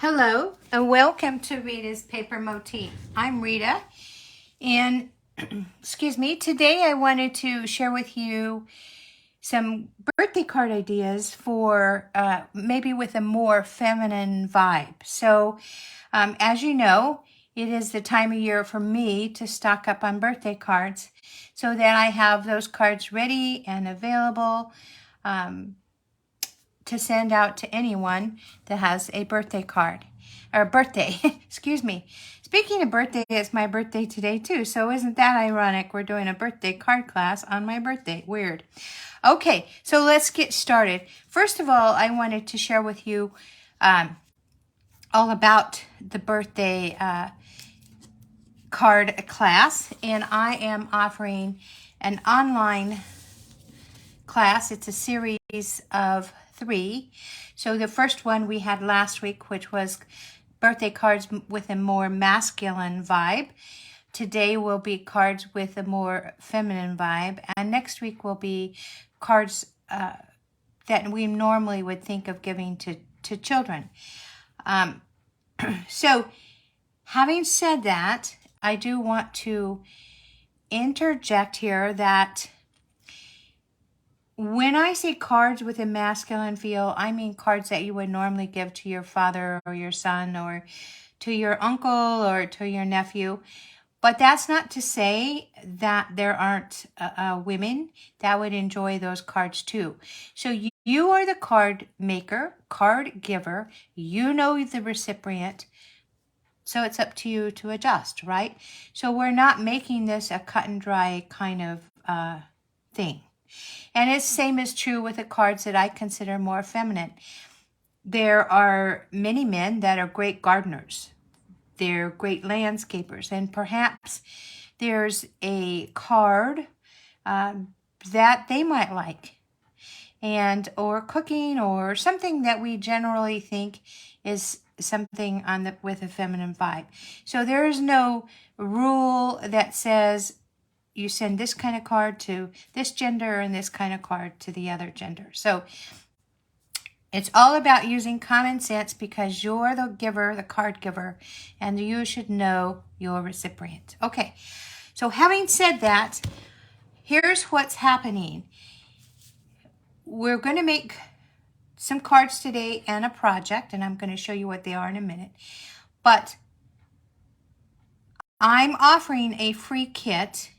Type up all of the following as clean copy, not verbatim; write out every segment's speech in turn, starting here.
Hello and welcome to Rita's Paper Motif. I'm Rita and excuse me, today I wanted to share with you some birthday card ideas for maybe with a more feminine vibe. So as you know, it is the time of year for me to stock up on birthday cards so that I have those cards ready and available to send out to anyone that has a birthday card or birthday. Excuse me. Speaking of birthday, it's my birthday today too. So isn't that ironic? We're doing a birthday card class on my birthday. Weird. Okay, so let's get started. First of all, I wanted to share with you all about the birthday card class, and I am offering an online class. It's a series of 3. So the first one we had last week, which was birthday cards with a more masculine vibe. Today will be cards with a more feminine vibe. And next week will be cards that we normally would think of giving to children. So having said that, I do want to interject here that when I say cards with a masculine feel, I mean cards that you would normally give to your father or your son or to your uncle or to your nephew. But that's not to say that there aren't women that would enjoy those cards too. So you are the card maker, card giver. You know the recipient. So it's up to you to adjust, right? So we're not making this a cut and dry kind of thing. And it's same is true with the cards that I consider more feminine. There are many men that are great gardeners. They're great landscapers. And perhaps there's a card that they might like. And or cooking or something that we generally think is something with a feminine vibe. So there is no rule that says you send this kind of card to this gender and this kind of card to the other gender. So it's all about using common sense because you're the giver, the card giver, and you should know your recipient. Okay, so having said that, here's what's happening. We're going to make some cards today and a project, and I'm going to show you what they are in a minute. But I'm offering a free kit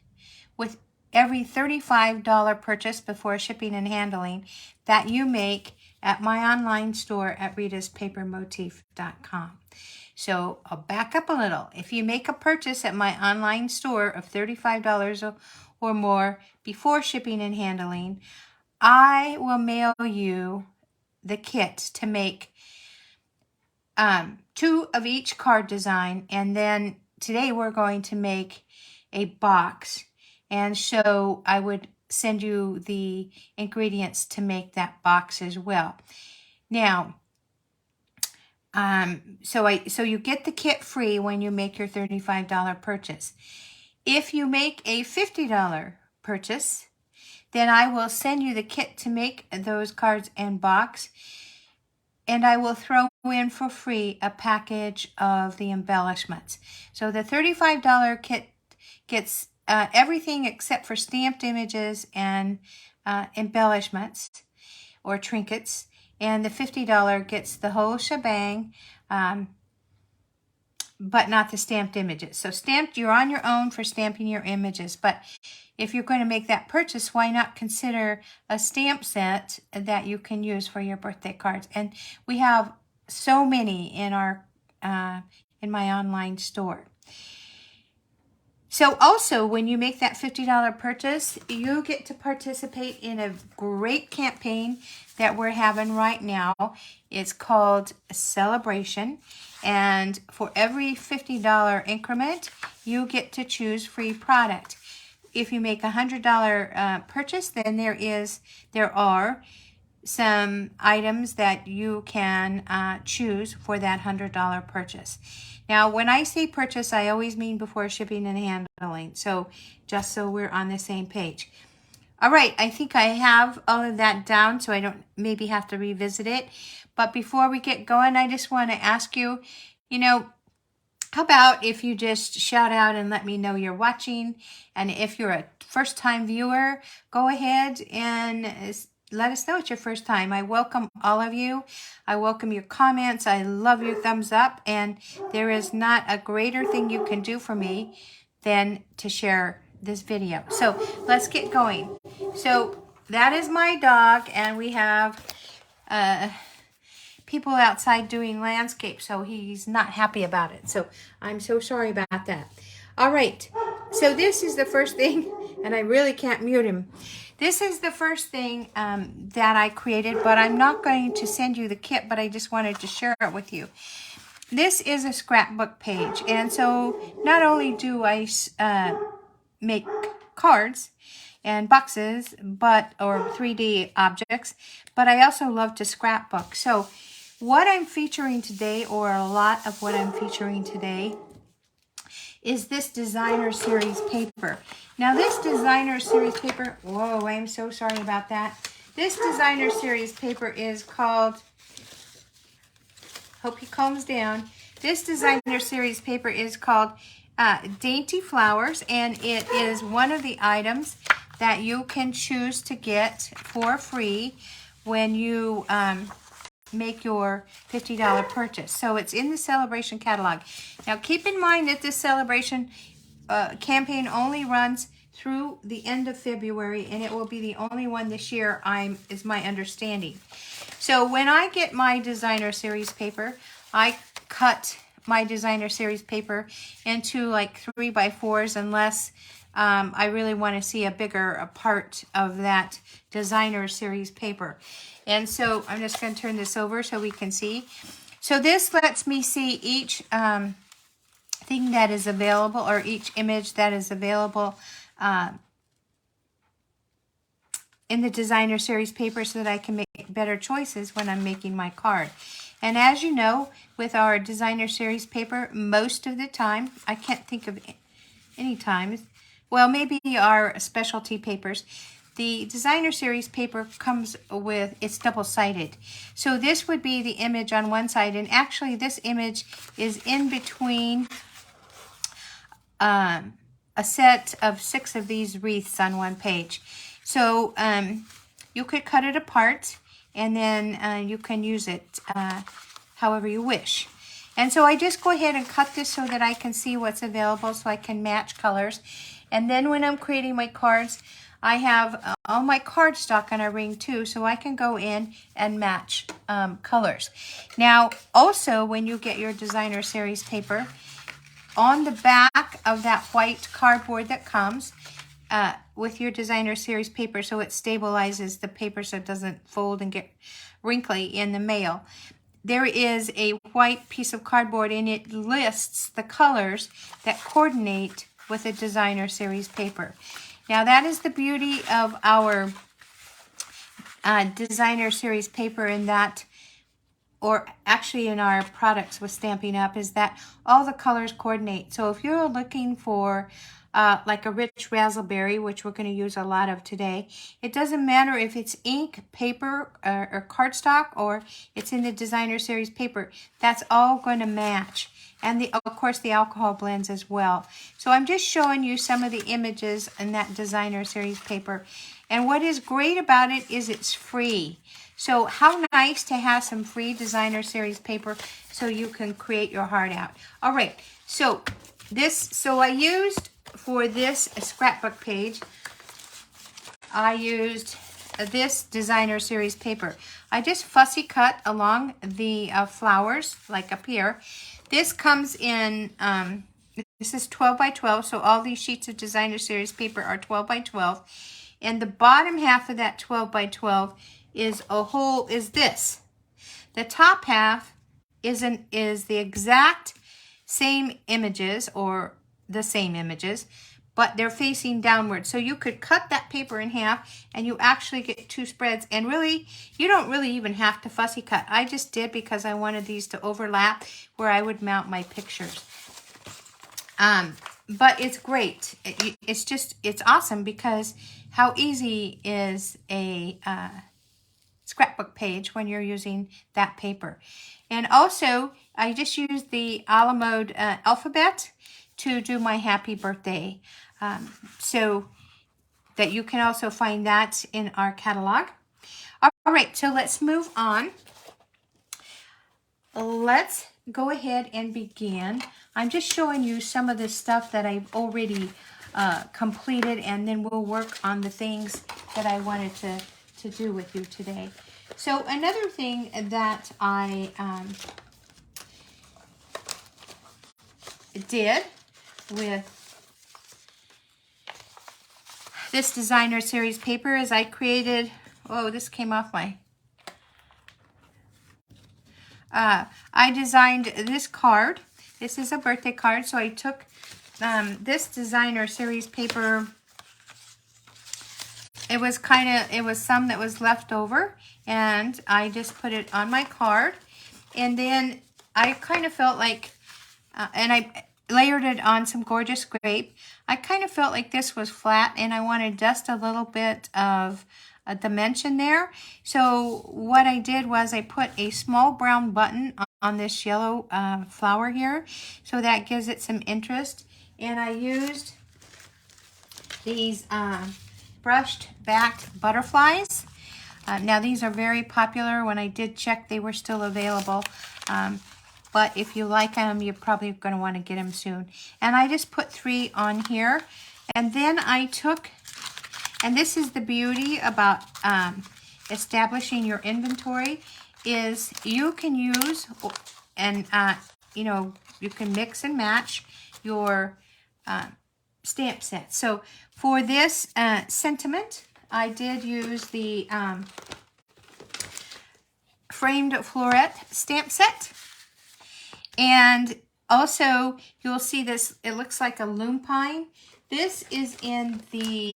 with every $35 purchase before shipping and handling that you make at my online store at ritaspapermotif.com. So I'll back up a little. If you make a purchase at my online store of $35 or more before shipping and handling, I will mail you the kit to make 2 of each card design, and then today we're going to make a box. And so I would send you the ingredients to make that box as well. Now, so you get the kit free when you make your $35 purchase. If you make a $50 purchase, then I will send you the kit to make those cards and box. And I will throw in for free a package of the embellishments. So the $35 kit gets everything except for stamped images and embellishments or trinkets. And the $50 gets the whole shebang, but not the stamped images. So stamped, you're on your own for stamping your images. But if you're going to make that purchase, why not consider a stamp set that you can use for your birthday cards? And we have so many in our in my online store. So also, when you make that $50 purchase, you get to participate in a great campaign that we're having right now. It's called a-bration. And for every $50 increment, you get to choose free product. If you make a $100 purchase, then there are some items that you can choose for that $100 purchase. Now, when I say purchase, I always mean before shipping and handling. So just so we're on the same page. All right, I think I have all of that down, so I don't maybe have to revisit it. But before we get going, I just want to ask you, you know, how about if you just shout out and let me know you're watching? And if you're a first-time viewer, go ahead and let us know it's your first time. I welcome all of you. I welcome your comments. I love your thumbs up. And there is not a greater thing you can do for me than to share this video. So let's get going. So that is my dog, and we have people outside doing landscape, so he's not happy about it. So I'm so sorry about that. All right, so this is the first thing, and I really can't mute him. This is the first thing that I created, but I'm not going to send you the kit, but I just wanted to share it with you. This is a scrapbook page, and so not only do I make cards and boxes, or 3D objects, but I also love to scrapbook. So what I'm featuring today, or a lot of what I'm featuring today, is this designer series paper. Now this designer series paper, whoa, I'm so sorry about that. This designer series paper is called, hope he calms down. This designer series paper is called Dainty Flowers, and it is one of the items that you can choose to get for free when you make your $50 purchase. So it's in the celebration catalog. Now keep in mind that this celebration campaign only runs through the end of February, and it will be the only one this year, is my understanding. So when I get my designer series paper, I cut my designer series paper into like 3x4s, unless I really want to see a bigger part of that designer series paper. And so I'm just going to turn this over so we can see. So this lets me see each thing that is available, or each image that is available in the designer series paper, so that I can make better choices when I'm making my card. And as you know, with our designer series paper, most of the time, I can't think of any times, well, maybe our specialty papers, the designer series paper comes with, it's double-sided. So this would be the image on one side, and actually this image is in between a set of 6 of these wreaths on one page. So you could cut it apart, and then you can use it however you wish. And so I just go ahead and cut this so that I can see what's available, so I can match colors. And then when I'm creating my cards, I have all my cardstock on a ring too, so I can go in and match colors. Now, also, when you get your designer series paper, on the back of that white cardboard that comes with your designer series paper, so it stabilizes the paper so it doesn't fold and get wrinkly in the mail, there is a white piece of cardboard, and it lists the colors that coordinate with a designer series paper. Now that is the beauty of our designer series paper, in that, or actually in our products with Stampin' Up!, is that all the colors coordinate. So if you're looking for like a rich raspberry, which we're going to use a lot of today, it doesn't matter if it's ink, paper, or cardstock, or it's in the designer series paper. That's all going to match. And of course the alcohol blends as well. So I'm just showing you some of the images in that designer series paper. And what is great about it is it's free. So how nice to have some free designer series paper so you can create your heart out. All right, so I used, for this scrapbook page, I used this designer series paper. I just fussy cut along the flowers, like up here. This comes in, this is 12 by 12, so all these sheets of designer series paper are 12 by 12. And the bottom half of that 12 by 12 is this. The top half is the exact same images, or the same images, but they're facing downward. So you could cut that paper in half, and you actually get 2 spreads. And really, you don't really even have to fussy cut. I just did because I wanted these to overlap where I would mount my pictures. But it's great. It's awesome, because how easy is a scrapbook page when you're using that paper. And also, I just used the a la mode alphabet to do my happy birthday. So that you can also find that in our catalog. All right, so let's move on. Let's go ahead and begin. I'm just showing you some of the stuff that I've already completed, and then we'll work on the things that I wanted to do with you today. So another thing that I did with this designer series paper is I created, oh, this came off my, I designed this card. This is a birthday card, so I took this designer series paper. It was some that was left over, and I just put it on my card. And then I kind of felt like, and I layered it on some gorgeous grape. I kind of felt like this was flat, and I wanted just a little bit of a dimension there. So what I did was I put a small brown button on this yellow flower here, so that gives it some interest. And I used these brushed backed butterflies. Now these are very popular. When I did check, they were still available. But if you like them, you're probably going to want to get them soon. And I just put 3 on here. And then I took, and this is the beauty about establishing your inventory, is you can use, and you know, you can mix and match your stamp set. So for this sentiment, I did use the framed floret stamp set. And also, you'll see this, it looks like a loom pine. This is in the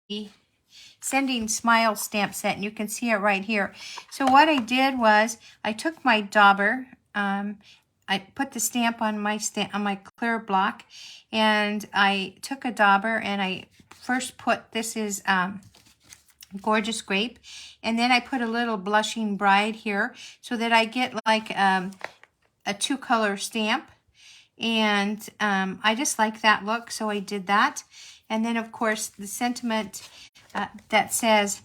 Sending Smile stamp set, and you can see it right here. So what I did was, I took my dauber, I put the stamp on my clear block, and I took a dauber, and I first put, this is Gorgeous Grape, and then I put a little Blushing Bride here, so that I get like a 2-color stamp. And I just like that look, so I did that. And then, of course, the sentiment that says,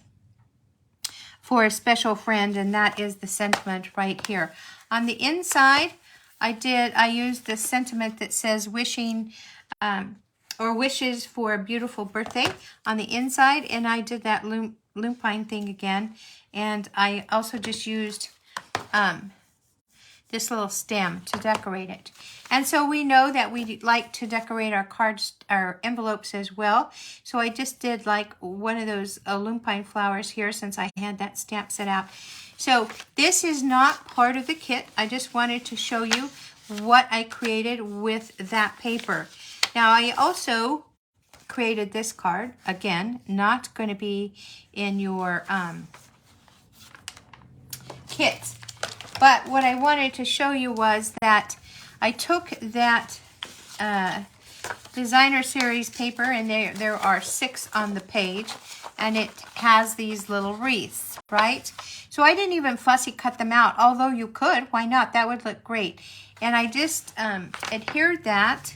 for a special friend, and that is the sentiment right here. On the inside, I used the sentiment that says wishing or wishes for a beautiful birthday on the inside, and I did that loom pine thing again. And I also just used this little stem to decorate it. And so we know that we like to decorate our cards, our envelopes as well. So I just did like one of those loom pine flowers here, since I had that stamp set out. So this is not part of the kit. I just wanted to show you what I created with that paper. Now I also created this card. Again, not going to be in your kit. But what I wanted to show you was that I took that designer series paper, and there are 6 on the page, and it has these little wreaths, right? So I didn't even fussy cut them out, although you could. Why not? That would look great. And I just adhered that,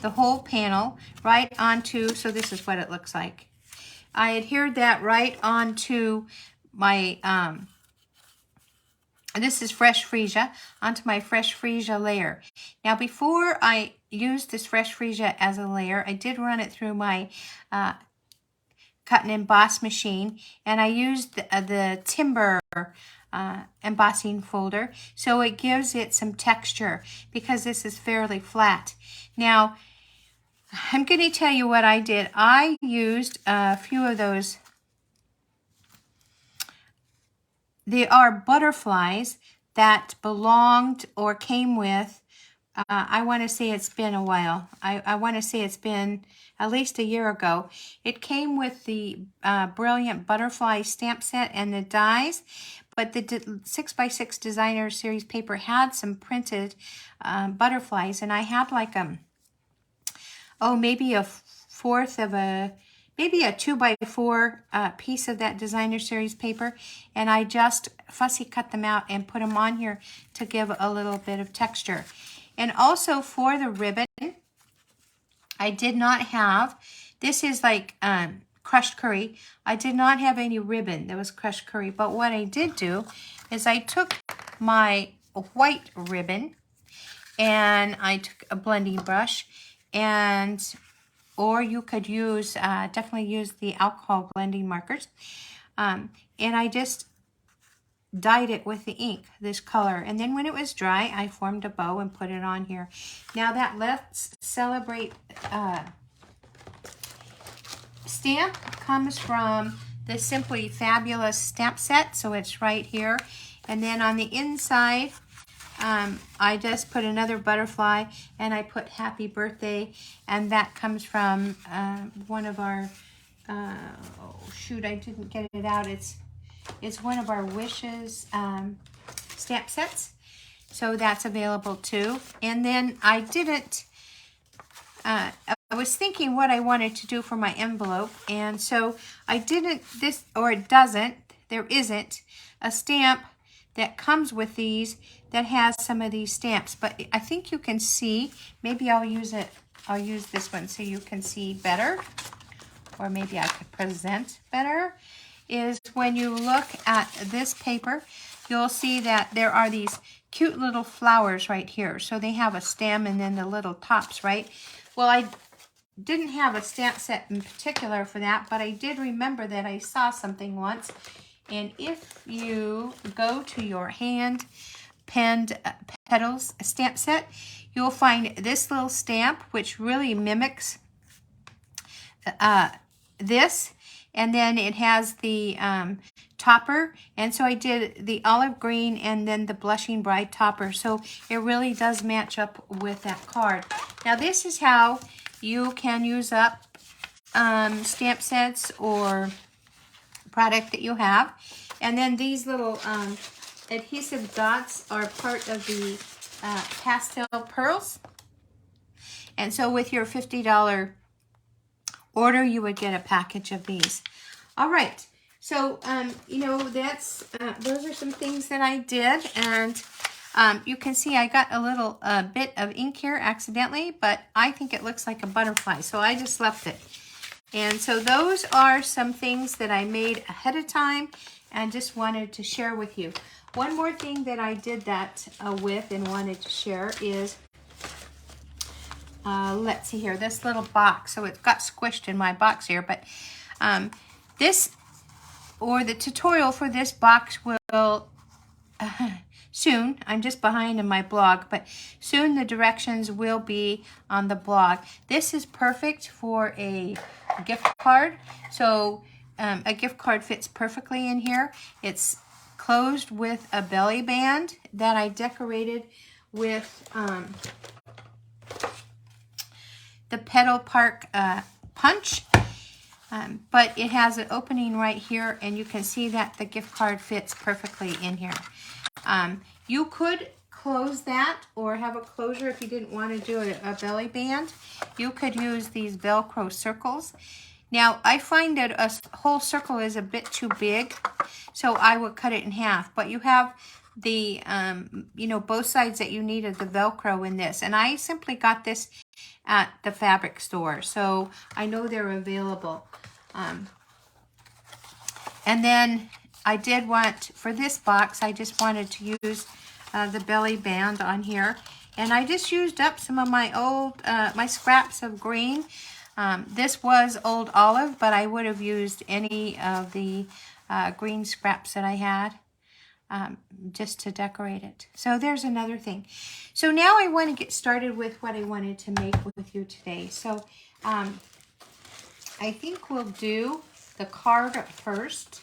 the whole panel, right onto, so this is what it looks like. I adhered that right onto my this is fresh freesia, onto my fresh freesia layer. Now before I used this fresh freesia as a layer, I did run it through my cut and emboss machine, and I used the timber embossing folder, so it gives it some texture because this is fairly flat. Now I'm going to tell you what I did. I used a few of those. They are butterflies that belonged or came with, I want to say it's been a while. I want to say it's been at least a year ago. It came with the Brilliant Butterfly stamp set and the dies, but the 6x6 designer series paper had some printed butterflies, and I had like maybe a fourth of a maybe a 2x4 piece of that designer series paper, and I just fussy cut them out and put them on here to give a little bit of texture. And also for the ribbon, I did not have, this is like crushed curry. I did not have any ribbon that was crushed curry, but what I did do is I took my white ribbon and I took a blending brush, and or you could use, definitely use the alcohol blending markers, and I just dyed it with the ink, this color, and then when it was dry, I formed a bow and put it on here. Now that Let's Celebrate stamp comes from the Simply Fabulous stamp set, so it's right here. And then on the inside, I just put another butterfly, and I put happy birthday, and that comes from one of our, oh shoot, I didn't get it out. It's one of our wishes stamp sets, so that's available too. And then I didn't, I was thinking what I wanted to do for my envelope, and so I didn't, there isn't a stamp that comes with these that has some of these stamps, but I think you can see, maybe I'll use this one so you can see better, or maybe I could present better, is when you look at this paper, you'll see that there are these cute little flowers right here. So they have a stem and then the little tops, right? Well, I didn't have a stamp set in particular for that, but I did remember that I saw something once. And if you go to your hand penned petals stamp set, you'll find this little stamp, which really mimics this. And then it has the topper. And so I did the olive green and then the Blushing Bride topper. So it really does match up with that card. Now this is how you can use up stamp sets or product that you have. And then these little adhesive dots are part of the pastel pearls. And so with your $50 order, you would get a package of these. All right, so you know, that's those are some things that I did, and you can see I got a little bit of ink here accidentally, but I think it looks like a butterfly, so I just left it. And so those are some things that I made ahead of time and just wanted to share with you. One more thing that I did that with and wanted to share is, let's see here, this little box. So it got squished in my box here, but this, or the tutorial for this box will soon, I'm just behind in my blog, but soon the directions will be on the blog. This is perfect for a gift card. So a gift card fits perfectly in here. It's closed with a belly band that I decorated with the Petal Park punch, but it has an opening right here, and you can see that the gift card fits perfectly in here. You could close that or have a closure if you didn't want to do a belly band. You could use these Velcro circles. Now, I find that a whole circle is a bit too big, so I would cut it in half, but you have the, you know, both sides that you need of the Velcro in this, and I simply got this at the fabric store, so I know they're available. And then I did want, for this box, I just wanted to use the belly band on here, and I just used up some of my old, my scraps of green. This was old olive, but I would have used any of the green scraps that I had just to decorate it. So there's another thing. So now I want to get started with what I wanted to make with you today. So I think we'll do the card first.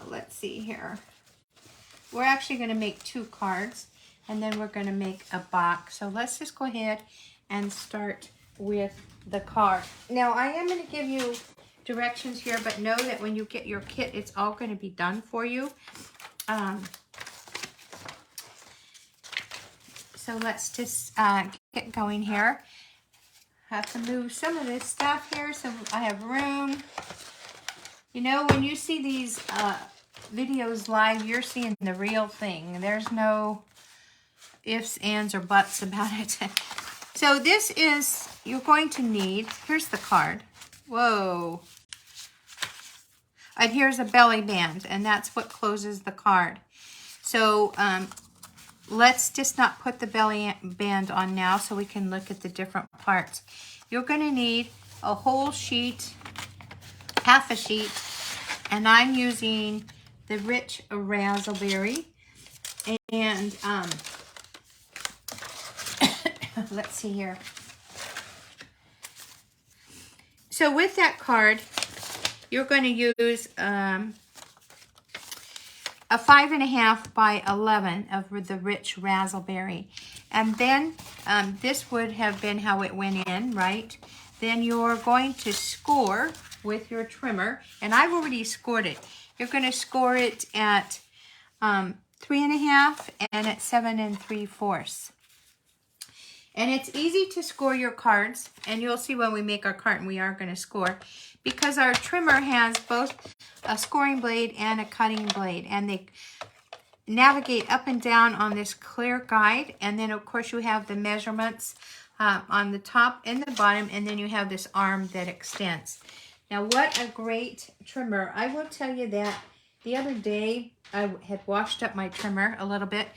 Let's see here. We're actually going to make 2 cards, and then we're going to make a box. So let's just go ahead and start with the card. Now I am going to give you directions here, but know that when you get your kit, it's all going to be done for you. So let's just get going here. have to move some of this stuff here so I have room. You know, when you see these videos live, you're seeing the real thing. There's no ifs, ands, or buts about it. So this is, you're going to need, here's the card. Whoa. And here's a belly band, and that's what closes the card. So let's just not put the belly band on now so we can look at the different parts. You're going to need a whole sheet, half a sheet, and I'm using the rich raspberry. And let's see here. So with that card, you're going to use a 5.5 by 11 of the rich raspberry. And then this would have been how it went in, right? Then you're going to score with your trimmer, and I've already scored it. You're going to score it at 3.5 and at 7 3/4. And it's easy to score your cards, and you'll see when we make our carton we are going to score, because our trimmer has both a scoring blade and a cutting blade, and they navigate up and down on this clear guide. And then of course you have the measurements on the top and the bottom, and then you have this arm that extends. Now what a great trimmer. I will tell you that the other day I had washed up my trimmer a little bit,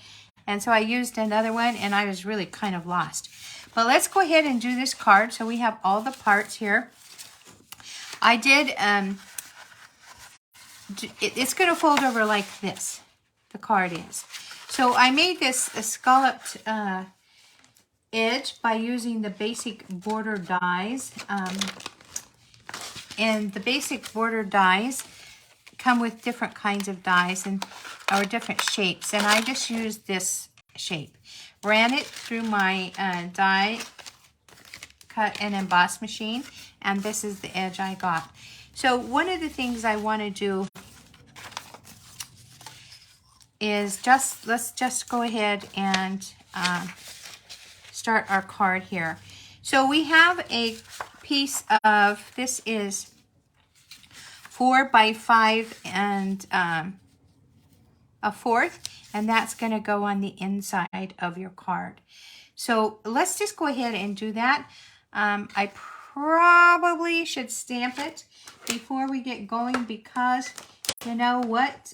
and so I used another one, and I was really kind of lost. But let's go ahead and do this card. So we have all the parts here. I did, it's going to fold over like this, the card is. So I made this a scalloped edge by using the basic border dies. And the basic border dies come with different kinds of dies or different shapes, and I just used this shape. Ran it through my die cut and emboss machine, and this is the edge I got. So one of the things I want to do is let's just go ahead and start our card here. So we have a piece of, this is 4 by 5 and 1/4, and that's going to go on the inside of your card. So let's just go ahead and do that. I probably should stamp it before we get going, because you know what,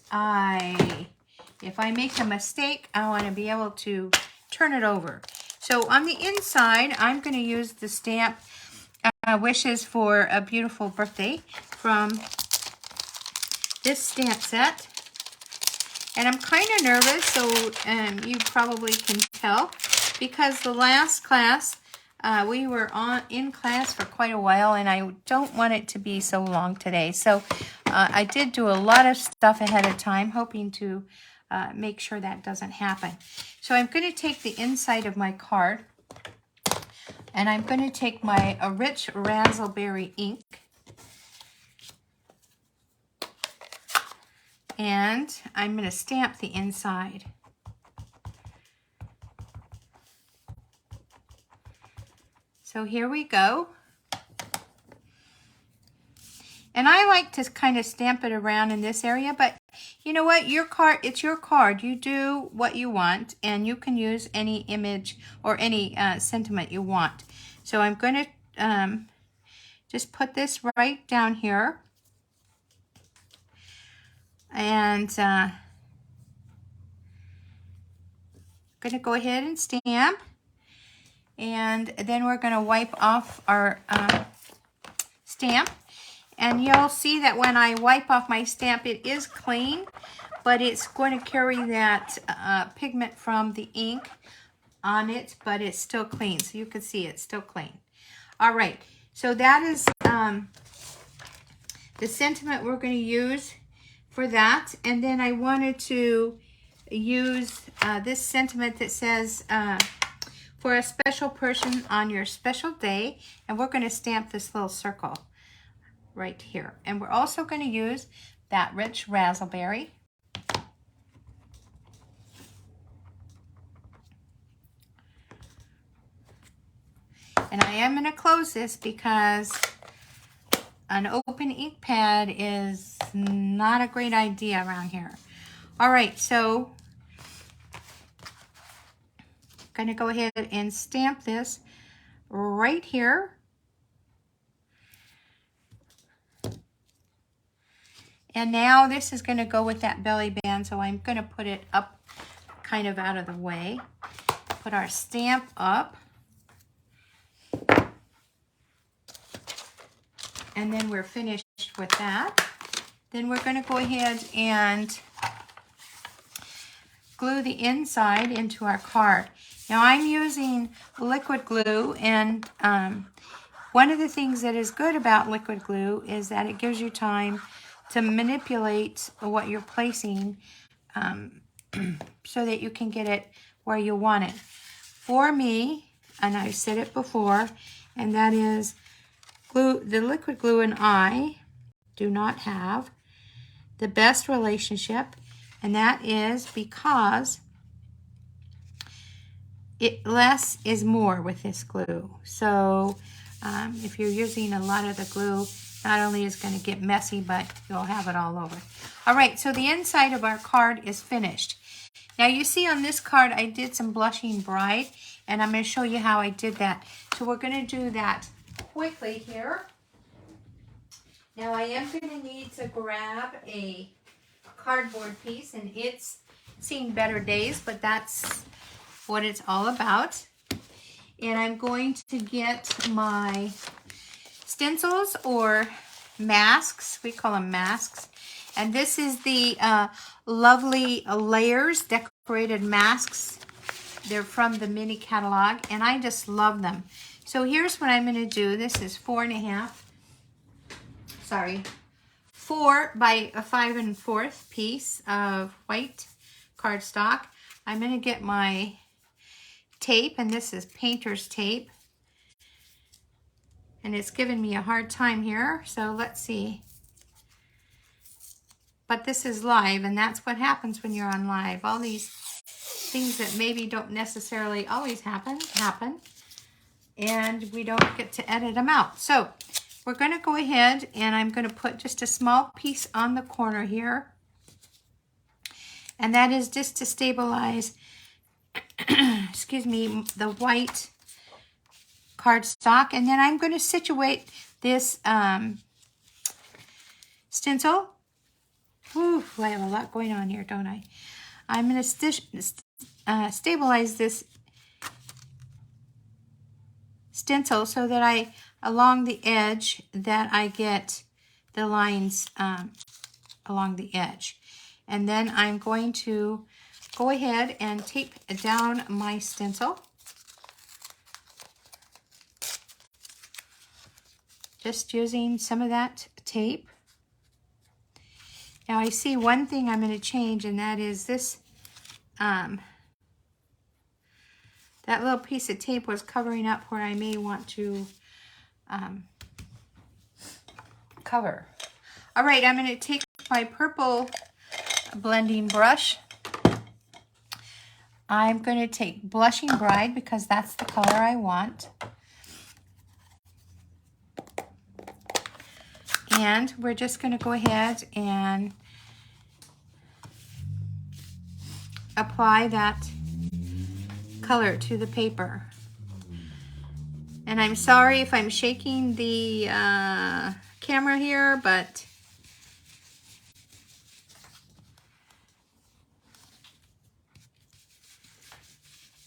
if I make a mistake, I want to be able to turn it over. So on the inside, I'm going to use the stamp Wishes for a Beautiful Birthday from this stamp set. And I'm kind of nervous, so you probably can tell, because the last class, we were in class for quite a while, and I don't want it to be so long today. So I did do a lot of stuff ahead of time, hoping to make sure that doesn't happen. So I'm going to take the inside of my card, and I'm going to take my rich raspberry ink, and I'm going to stamp the inside. So here we go. And I like to kind of stamp it around in this area, but you know what? Your card, it's your card. You do what you want, and you can use any image or any sentiment you want. So I'm going to just put this right down here. And I'm going to go ahead and stamp. And then we're going to wipe off our stamp. And you'll see that when I wipe off my stamp, it is clean, but it's going to carry that pigment from the ink on it, but it's still clean. So you can see it's still clean. All right, so that is the sentiment we're going to use for that. And then I wanted to use this sentiment that says, for a special person on your special day, and we're going to stamp this little circle right here. And we're also going to use that rich raspberry. And I am going to close this because an open ink pad is not a great idea around here. All right, so I'm going to go ahead and stamp this right here. And now this is going to go with that belly band, so I'm going to put it up kind of out of the way. Put our stamp up. And then we're finished with that. Then we're going to go ahead and glue the inside into our card. Now I'm using liquid glue, and one of the things that is good about liquid glue is that it gives you time to manipulate what you're placing so that you can get it where you want it. For me, and I've said it before, and that is the liquid glue and I do not have the best relationship, and that is because less is more with this glue. So if you're using a lot of the glue, not only is it going to get messy, but you'll have it all over. All right, so the inside of our card is finished. Now you see on this card I did some blushing bride, and I'm going to show you how I did that. So we're going to do that quickly here. Now I am going to need to grab a cardboard piece, and it's seen better days, but that's what it's all about. And I'm going to get my stencils or masks. We call them masks. And this is the Lovely Layers decorated masks. They're from the mini catalog, and I just love them. So here's what I'm going to do. This is 4 by a 5 1/4 piece of white cardstock. I'm going to get my tape, and this is painter's tape. And it's giving me a hard time here, so let's see. But this is live, and that's what happens when you're on live. All these things that maybe don't necessarily always happen, and we don't get to edit them out. So we're going to go ahead, and I'm going to put just a small piece on the corner here. And that is just to stabilize, excuse me, the white cardstock. And then I'm going to situate this stencil. Ooh, I have a lot going on here, don't I? I'm going to stabilize this stencil so that along the edge, that I get the lines along the edge. And then I'm going to go ahead and tape down my stencil. Just using some of that tape. Now I see one thing I'm going to change, and that is this, that little piece of tape was covering up where I may want to cover. All right, I'm going to take my purple blending brush. I'm going to take Blushing Bride because that's the color I want. And we're just going to go ahead and apply that color to the paper. And I'm sorry if I'm shaking the camera here, but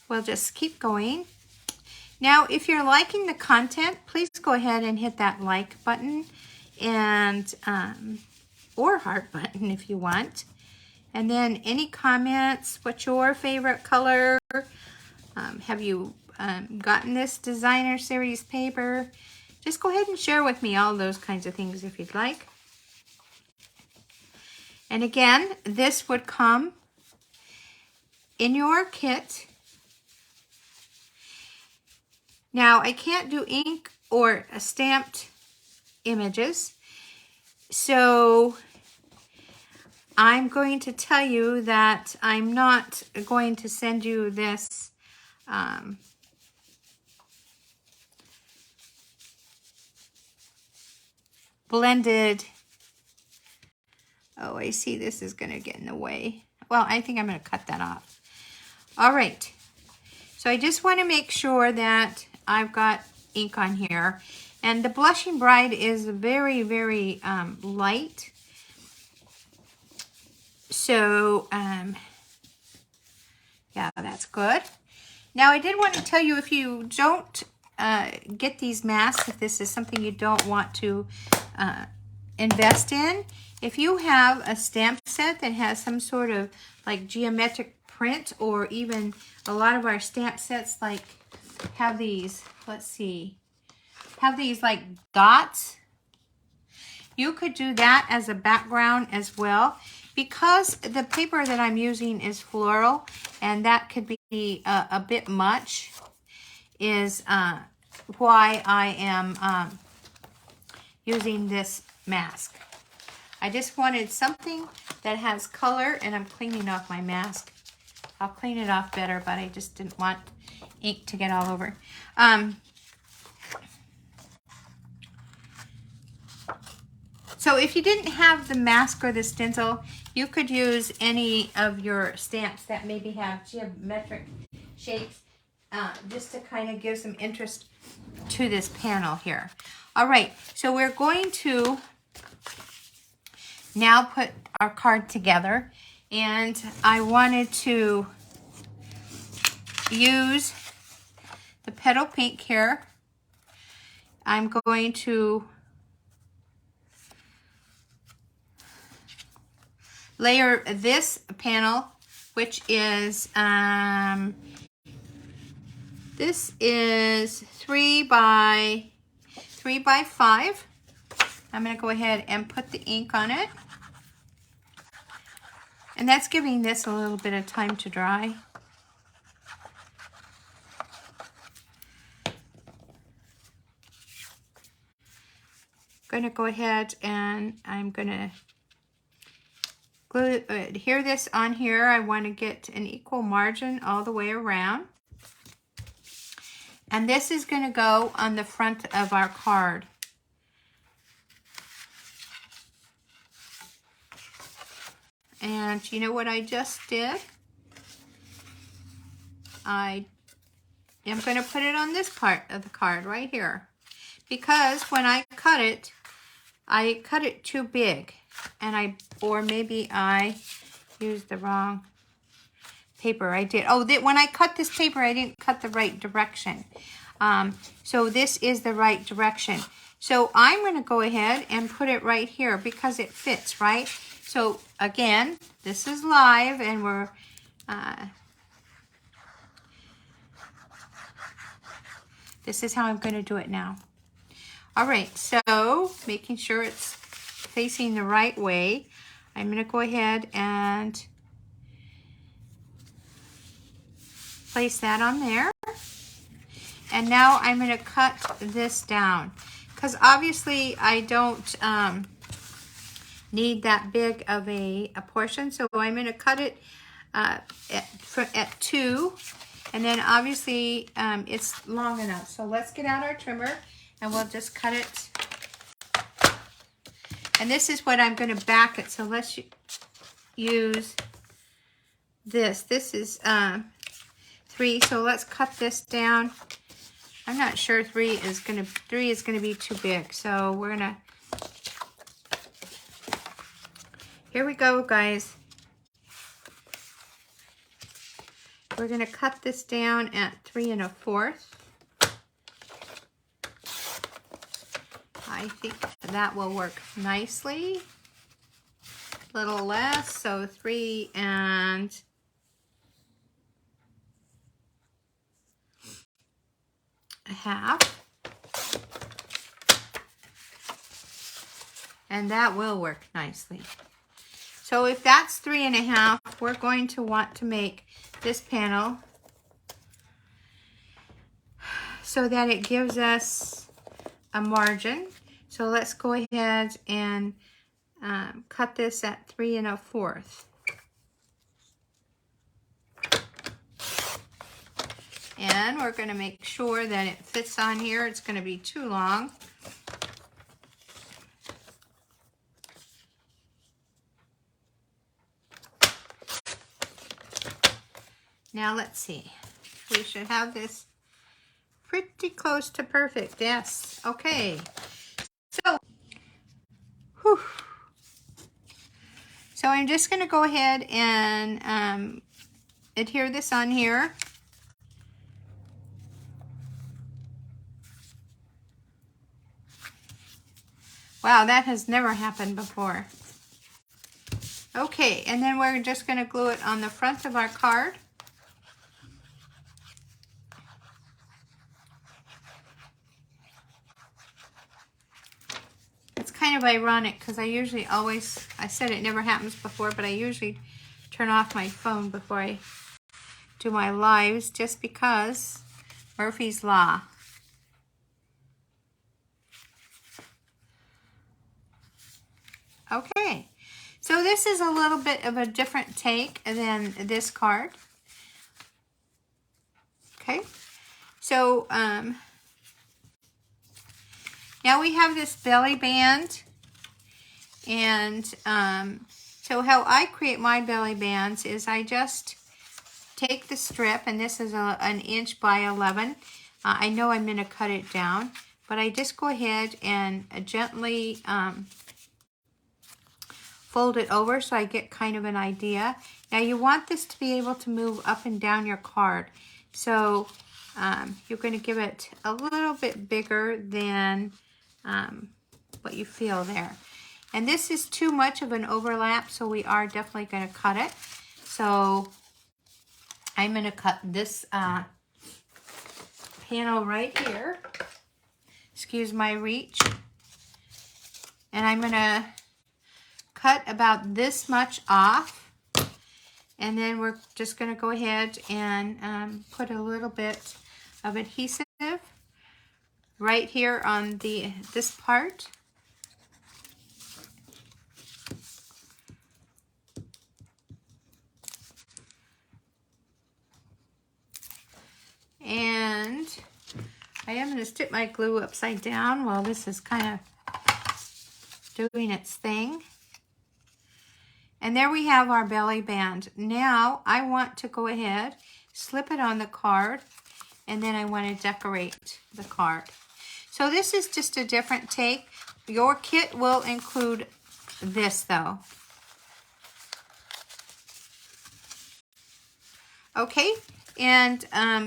we'll just keep going. Now, if you're liking the content, please go ahead and hit that like button and or heart button if you want. And then any comments, what's your favorite color? Have you gotten this designer series paper? Just go ahead and share with me all those kinds of things if you'd like. And again, this would come in your kit. Now, I can't do ink or stamped images, so I'm going to tell you that I'm not going to send you this blended. Oh, I see this is going to get in the way. Well, I think I'm going to cut that off. All right. So I just want to make sure that I've got ink on here. And the Blushing Bride is very, very light. So, yeah, that's good. Now, I did want to tell you, if you don't get these masks, if this is something you don't want to invest in, if you have a stamp set that has some sort of like geometric print, or even a lot of our stamp sets like have these, let's see, have these like dots, you could do that as a background as well. Because the paper that I'm using is floral, and that could be a bit much, is why I am using this mask. I just wanted something that has color, and I'm cleaning off my mask. I'll clean it off better, but I just didn't want ink to get all over. So if you didn't have the mask or the stencil, you could use any of your stamps that maybe have geometric shapes, just to kind of give some interest to this panel here. All right, so we're going to now put our card together, and I wanted to use the petal pink here. I'm going to layer this panel, which is this is 3 by 5. I'm going to go ahead and put the ink on it, and that's giving this a little bit of time to dry. I'm going to go ahead and I'm going to glue adhere this on here. I want to get an equal margin all the way around. And this is going to go on the front of our card. And you know what I just did? I am going to put it on this part of the card right here. Because when I cut it too big. And or maybe I used the wrong paper. I did. Oh, when I cut this paper, I didn't cut the right direction. So this is the right direction. So I'm going to go ahead and put it right here because it fits, right? So again, this is live, and we're this is how I'm going to do it now. All right, so making sure it's facing the right way, I'm going to go ahead and place that on there. And now I'm going to cut this down, because obviously I don't need that big of a portion. So I'm going to cut it at 2, and then obviously it's long enough. So let's get out our trimmer and we'll just cut it. And this is what I'm going to back it. So let's use this. This is 3. So let's cut this down. I'm not sure 3 is going to be too big. So we're going to, here we go, guys. We're going to cut this down at 3 1/4. I think that will work nicely. A little less, so 3 1/2. And that will work nicely. So if that's 3 1/2, we're going to want to make this panel so that it gives us a margin. So let's go ahead and cut this at 3 1/4. And we're going to make sure that it fits on here. It's going to be too long. Now let's see. We should have this pretty close to perfect. Yes. Okay. So, whew. So I'm just going to go ahead and adhere this on here. Wow, that has never happened before. Okay, and then we're just going to glue it on the front of our card. It's kind of ironic because I said it never happens before, but I usually turn off my phone before I do my lives just because Murphy's Law. Okay, so this is a little bit of a different take than this card. Okay, so now we have this belly band, and so how I create my belly bands is I just take the strip, and this is an inch by 11. I know I'm going to cut it down, but I just go ahead and gently fold it over so I get kind of an idea. Now you want this to be able to move up and down your card. So you're going to give it a little bit bigger than what you feel there. And this is too much of an overlap, so we are definitely going to cut it. So I'm going to cut this panel right here. Excuse my reach. And I'm going to cut about this much off, and then we're just going to go ahead and put a little bit of adhesive right here on this part. And I am going to stick my glue upside down while this is kind of doing its thing. And there we have our belly band. Now I want to go ahead, slip it on the card, and then I want to decorate the card. So this is just a different take. Your kit will include this though. Okay, and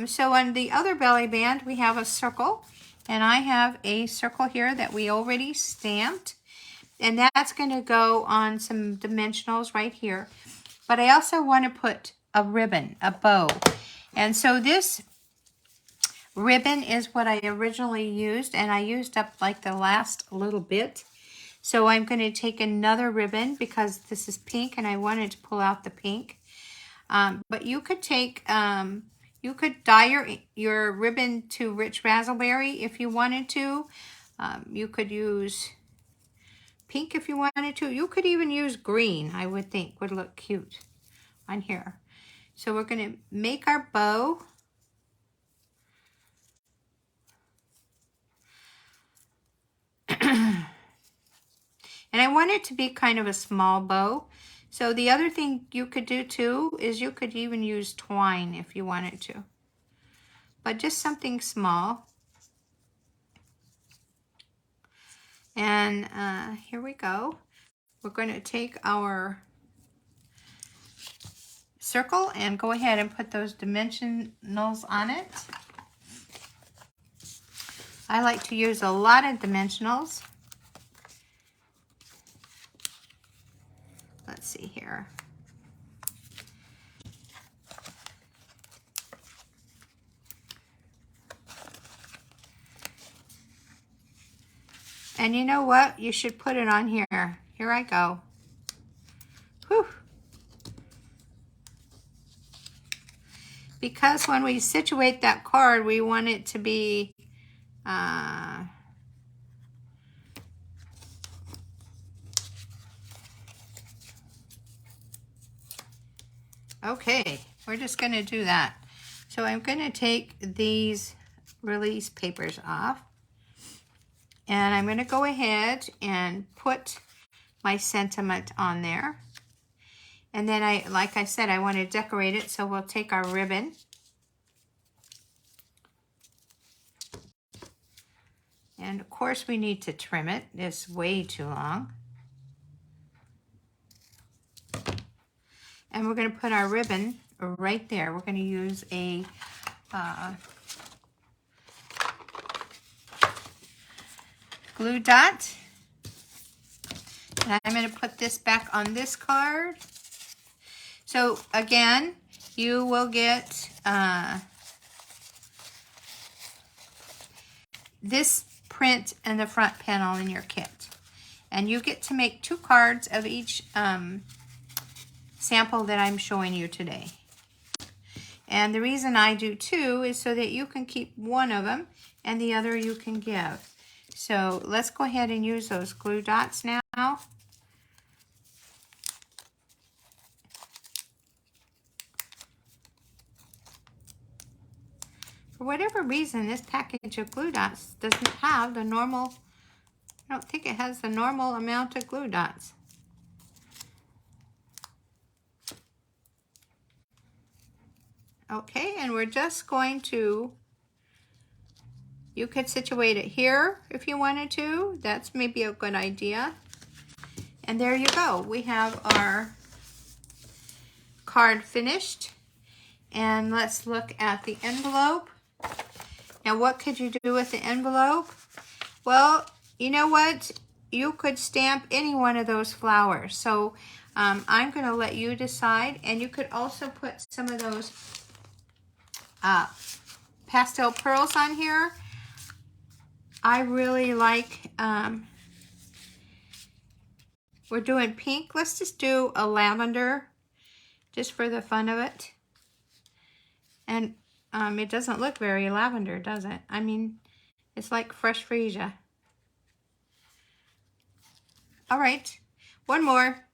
so on the other belly band we have a circle, and I have a circle here that we already stamped. And that's going to go on some dimensionals right here. But I also want to put a ribbon, a bow. And so this ribbon is what I originally used. And I used up like the last little bit. So I'm going to take another ribbon because this is pink and I wanted to pull out the pink. But you could take, you could dye your ribbon to rich raspberry if you wanted to. You could use pink if you wanted to. You could even use green, I would think would look cute on here. So we're going to make our bow. And I want it to be kind of a small bow. So the other thing you could do too is you could even use twine if you wanted to. But just something small. And here we go. We're going to take our circle and go ahead and put those dimensionals on it. I like to use a lot of dimensionals. Let's see here. And you know what? You should put it on here. Here I go. Whew. Because when we situate that card, we want it to be okay, we're just going to do that. So I'm going to take these release papers off. And I'm going to go ahead and put my sentiment on there. And then like I said, I want to decorate it, so we'll take our ribbon. And of course we need to trim it. It's way too long. And we're going to put our ribbon right there. We're going to use a glue dot. And I'm going to put this back on this card. So again, you will get this print and the front panel in your kit. And you get to make 2 cards of each sample that I'm showing you today. And the reason I do 2 is so that you can keep one of them and the other you can give. So let's go ahead and use those glue dots now. For whatever reason, this package of glue dots doesn't have the normal, I don't think it has the normal amount of glue dots. Okay, and we're just going to, you could situate it here if you wanted to. That's maybe a good idea. And there you go. We have our card finished. And let's look at the envelope. Now, what could you do with the envelope? Well, you know what? You could stamp any one of those flowers. So I'm going to let you decide. And you could also put some of those pastel pearls on here. I really like, we're doing pink. Let's just do a lavender just for the fun of it. And it doesn't look very lavender, does it? I mean, it's like fresh freesia. All right, one more.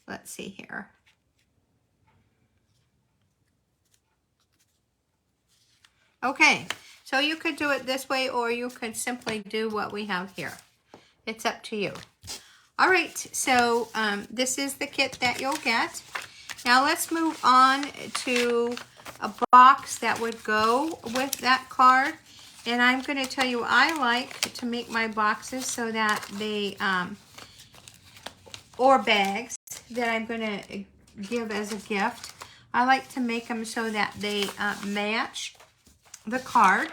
Let's see here. Okay, so you could do it this way, or you could simply do what we have here. It's up to you. All right, so this is the kit that you'll get. Now let's move on to a box that would go with that card. And I'm going to tell you, I like to make my boxes so that they, or bags that I'm going to give as a gift. I like to make them so that they match the card.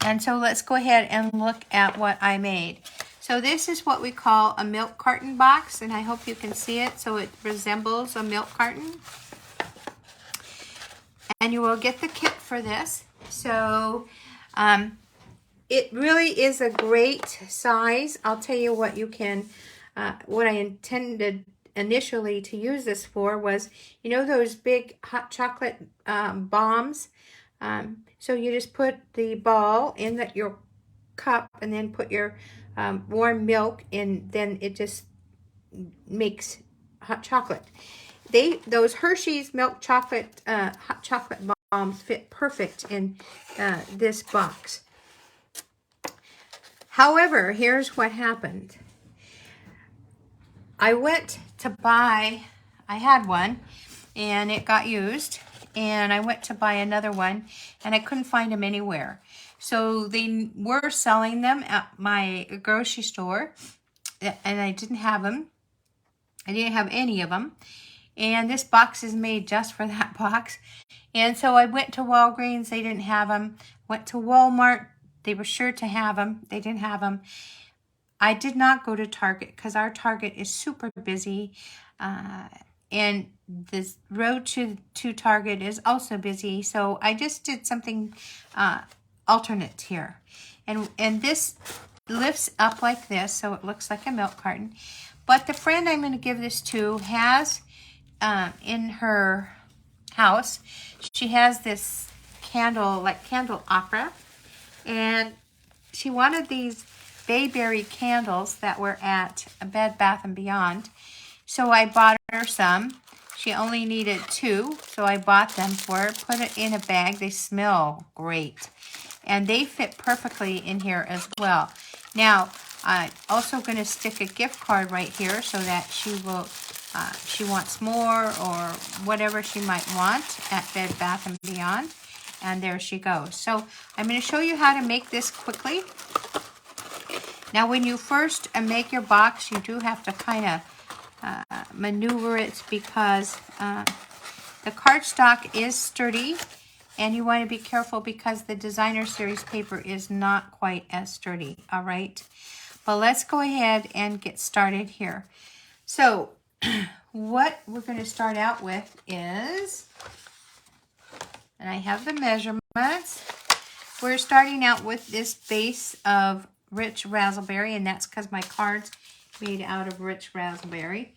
And so let's go ahead and look at what I made. So this is what we call a milk carton box, and I hope you can see it. So it resembles a milk carton. And you will get the kit for this. So it really is a great size. I'll tell you what you can, what I intended initially to use this for was, you know, those big hot chocolate bombs. So you just put the ball in your cup and then put your warm milk, and then it just makes hot chocolate. Those Hershey's milk chocolate hot chocolate bombs fit perfect in this box. However, here's what happened. I went to buy, I had one and it got used, and I went to buy another one and I couldn't find them anywhere. So they were selling them at my grocery store and I didn't have them. I didn't have any of them. And this box is made just for that box. And so I went to Walgreens, they didn't have them. Went to Walmart, they were sure to have them. They didn't have them. I did not go to Target because our Target is super busy. And this road to Target is also busy. So I just did something alternate here. And this lifts up like this, so it looks like a milk carton. But the friend I'm going to give this to has in her house, she has this candle, like candle opera, and she wanted these bayberry candles that were at Bed Bath & Beyond. So I bought her some. She only needed 2, so I bought them for her, put it in a bag. They smell great, and they fit perfectly in here as well. Now, I'm also going to stick a gift card right here so that she wants more or whatever she might want at Bed Bath & Beyond. And there she goes. So I'm going to show you how to make this quickly. Now, when you first make your box, you do have to kind of maneuver it because the cardstock is sturdy, and you want to be careful because the designer series paper is not quite as sturdy. All right, but let's go ahead and get started here. So what we're going to start out with is, and I have the measurements. We're starting out with this base of rich raspberry, and that's because my card's made out of rich raspberry.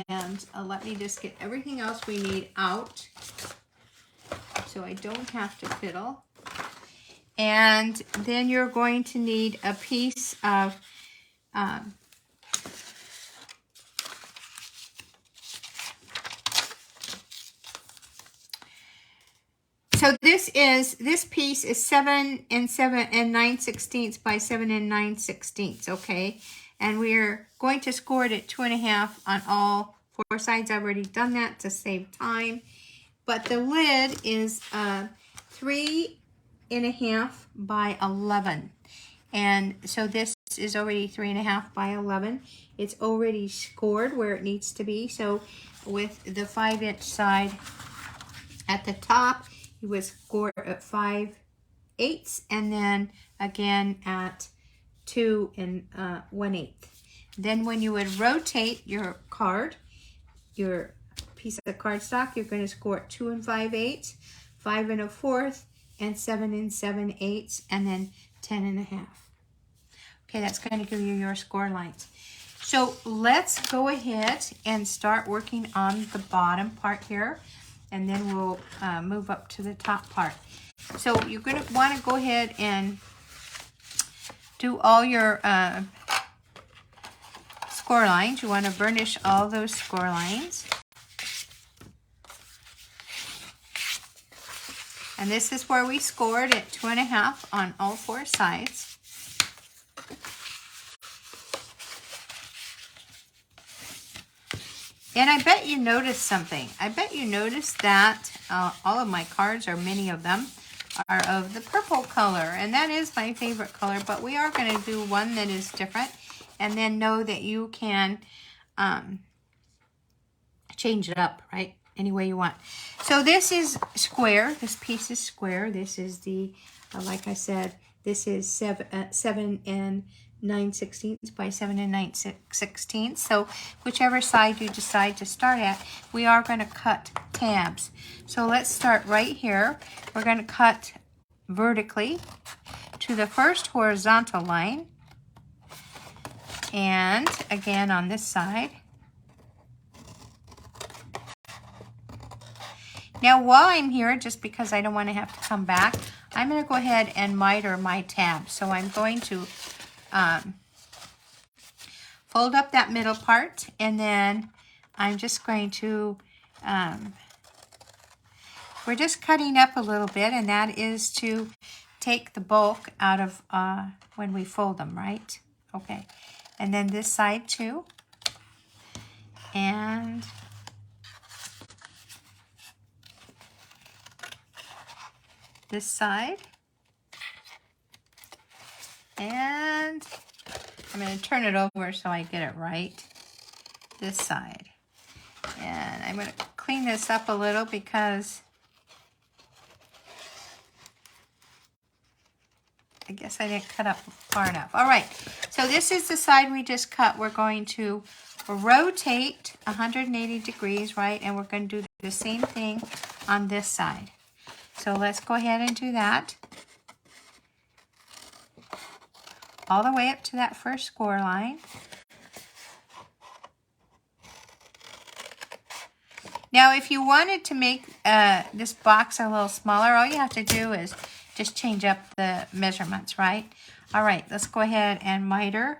And let me just get everything else we need out so I don't have to fiddle. And then you're going to need a piece of so this piece is 7 9/16 by 7 9/16, okay? And we're going to score it at 2.5 on all 4 sides. I've already done that to save time. But the lid is 3.5 by 11. And so this is already 3.5 by 11. It's already scored where it needs to be. So with the 5-inch side at the top, you would score at 5/8, and then again at 2 1/8. Then when you would rotate your card, your piece of cardstock, you're going to score at 2 5/8, 5 1/4, and 7 7/8, and then 10 1/2. Okay, that's going to give you your score lines. So let's go ahead and start working on the bottom part here, and then we'll move up to the top part. So you're going to want to go ahead and do all your score lines. You want to burnish all those score lines. And this is where we scored at 2.5 on all 4 sides. And I bet you noticed something. I bet you noticed that all of my cards, or many of them, are of the purple color. And that is my favorite color, but we are going to do one that is different. And then know that you can change it up, right? Any way you want. So this is square. This piece is square. This is the, like I said, this is 7 9/16 by 7 9/16. So whichever side you decide to start at, we are going to cut tabs. So let's start right here. We're going to cut vertically to the first horizontal line. And again on this side. Now while I'm here, just because I don't want to have to come back, I'm going to go ahead and miter my tab. So I'm going to fold up that middle part, and then I'm just going to, we're just cutting up a little bit, and that is to take the bulk out of when we fold them, right? Okay. And then this side too. And this side. And I'm going to turn it over so I get it right. This side. And I'm going to clean this up a little because I guess I didn't cut up far enough. All right. So this is the side we just cut. We're going to rotate 180 degrees, right? And we're going to do the same thing on this side. So let's go ahead and do that. All the way up to that first score line. Now, if you wanted to make this box a little smaller, all you have to do is just change up the measurements, right? All right, let's go ahead and miter.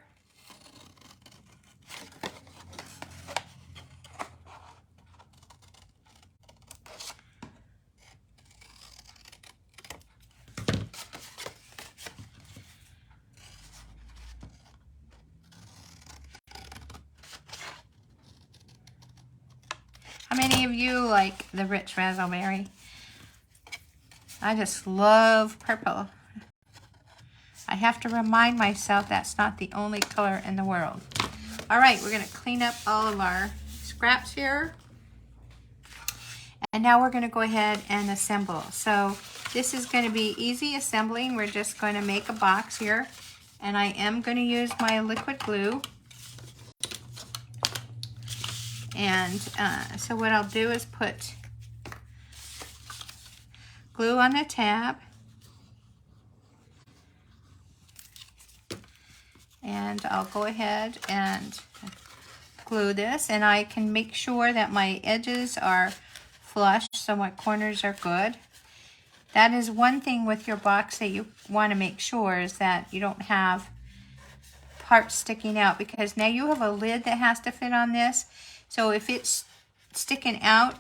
How many of you like the rich raspberry? I just love purple. I have to remind myself that's not the only color in the world. All right, we're gonna clean up all of our scraps here. And now we're gonna go ahead and assemble. So this is gonna be easy assembling. We're just gonna make a box here. And I am gonna use my liquid glue. And so what I'll do is put glue on the tab. And I'll go ahead and glue this, and I can make sure that my edges are flush so my corners are good. That is one thing with your box that you want to make sure is that you don't have parts sticking out, because now you have a lid that has to fit on this. So if it's sticking out,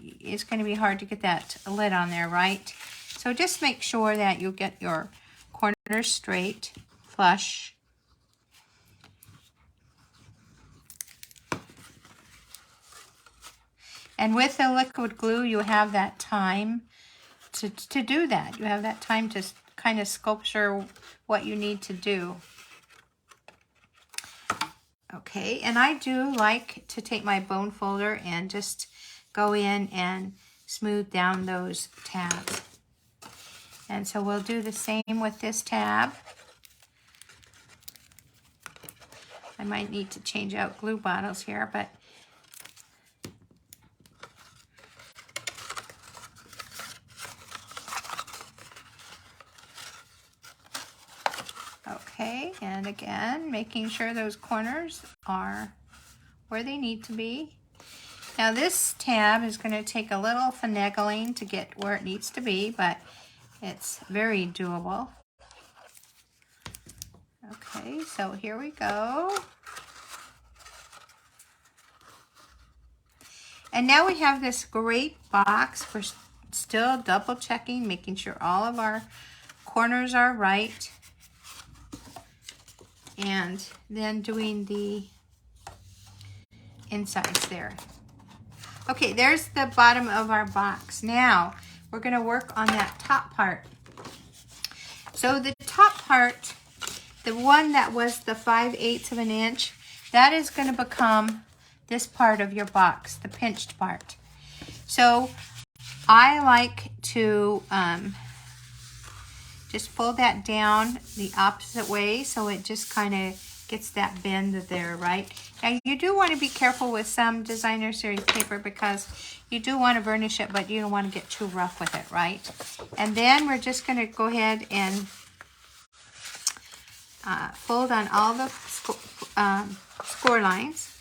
it's going to be hard to get that lid on there, right? So just make sure that you get your corners straight, flush. And with the liquid glue, you have that time to do that. You have that time to kind of sculpture what you need to do. Okay, and I do like to take my bone folder and just go in and smooth down those tabs. And so we'll do the same with this tab. I might need to change out glue bottles here, but okay, and again, making sure those corners are where they need to be. Now this tab is going to take a little finagling to get where it needs to be, but it's very doable. Okay, so here we go. And now we have this great box. We're still double checking, making sure all of our corners are right. And then doing the insides there. Okay, there's the bottom of our box. Now we're going to work on that top part. So the top part, the one that was the 5/8 of an inch, that is going to become this part of your box, the pinched part. So I like to just fold that down the opposite way so it just kind of gets that bend there, right? Now you do want to be careful with some designer series paper because you do want to varnish it, but you don't want to get too rough with it, right? And then we're just going to go ahead and fold on all the score lines.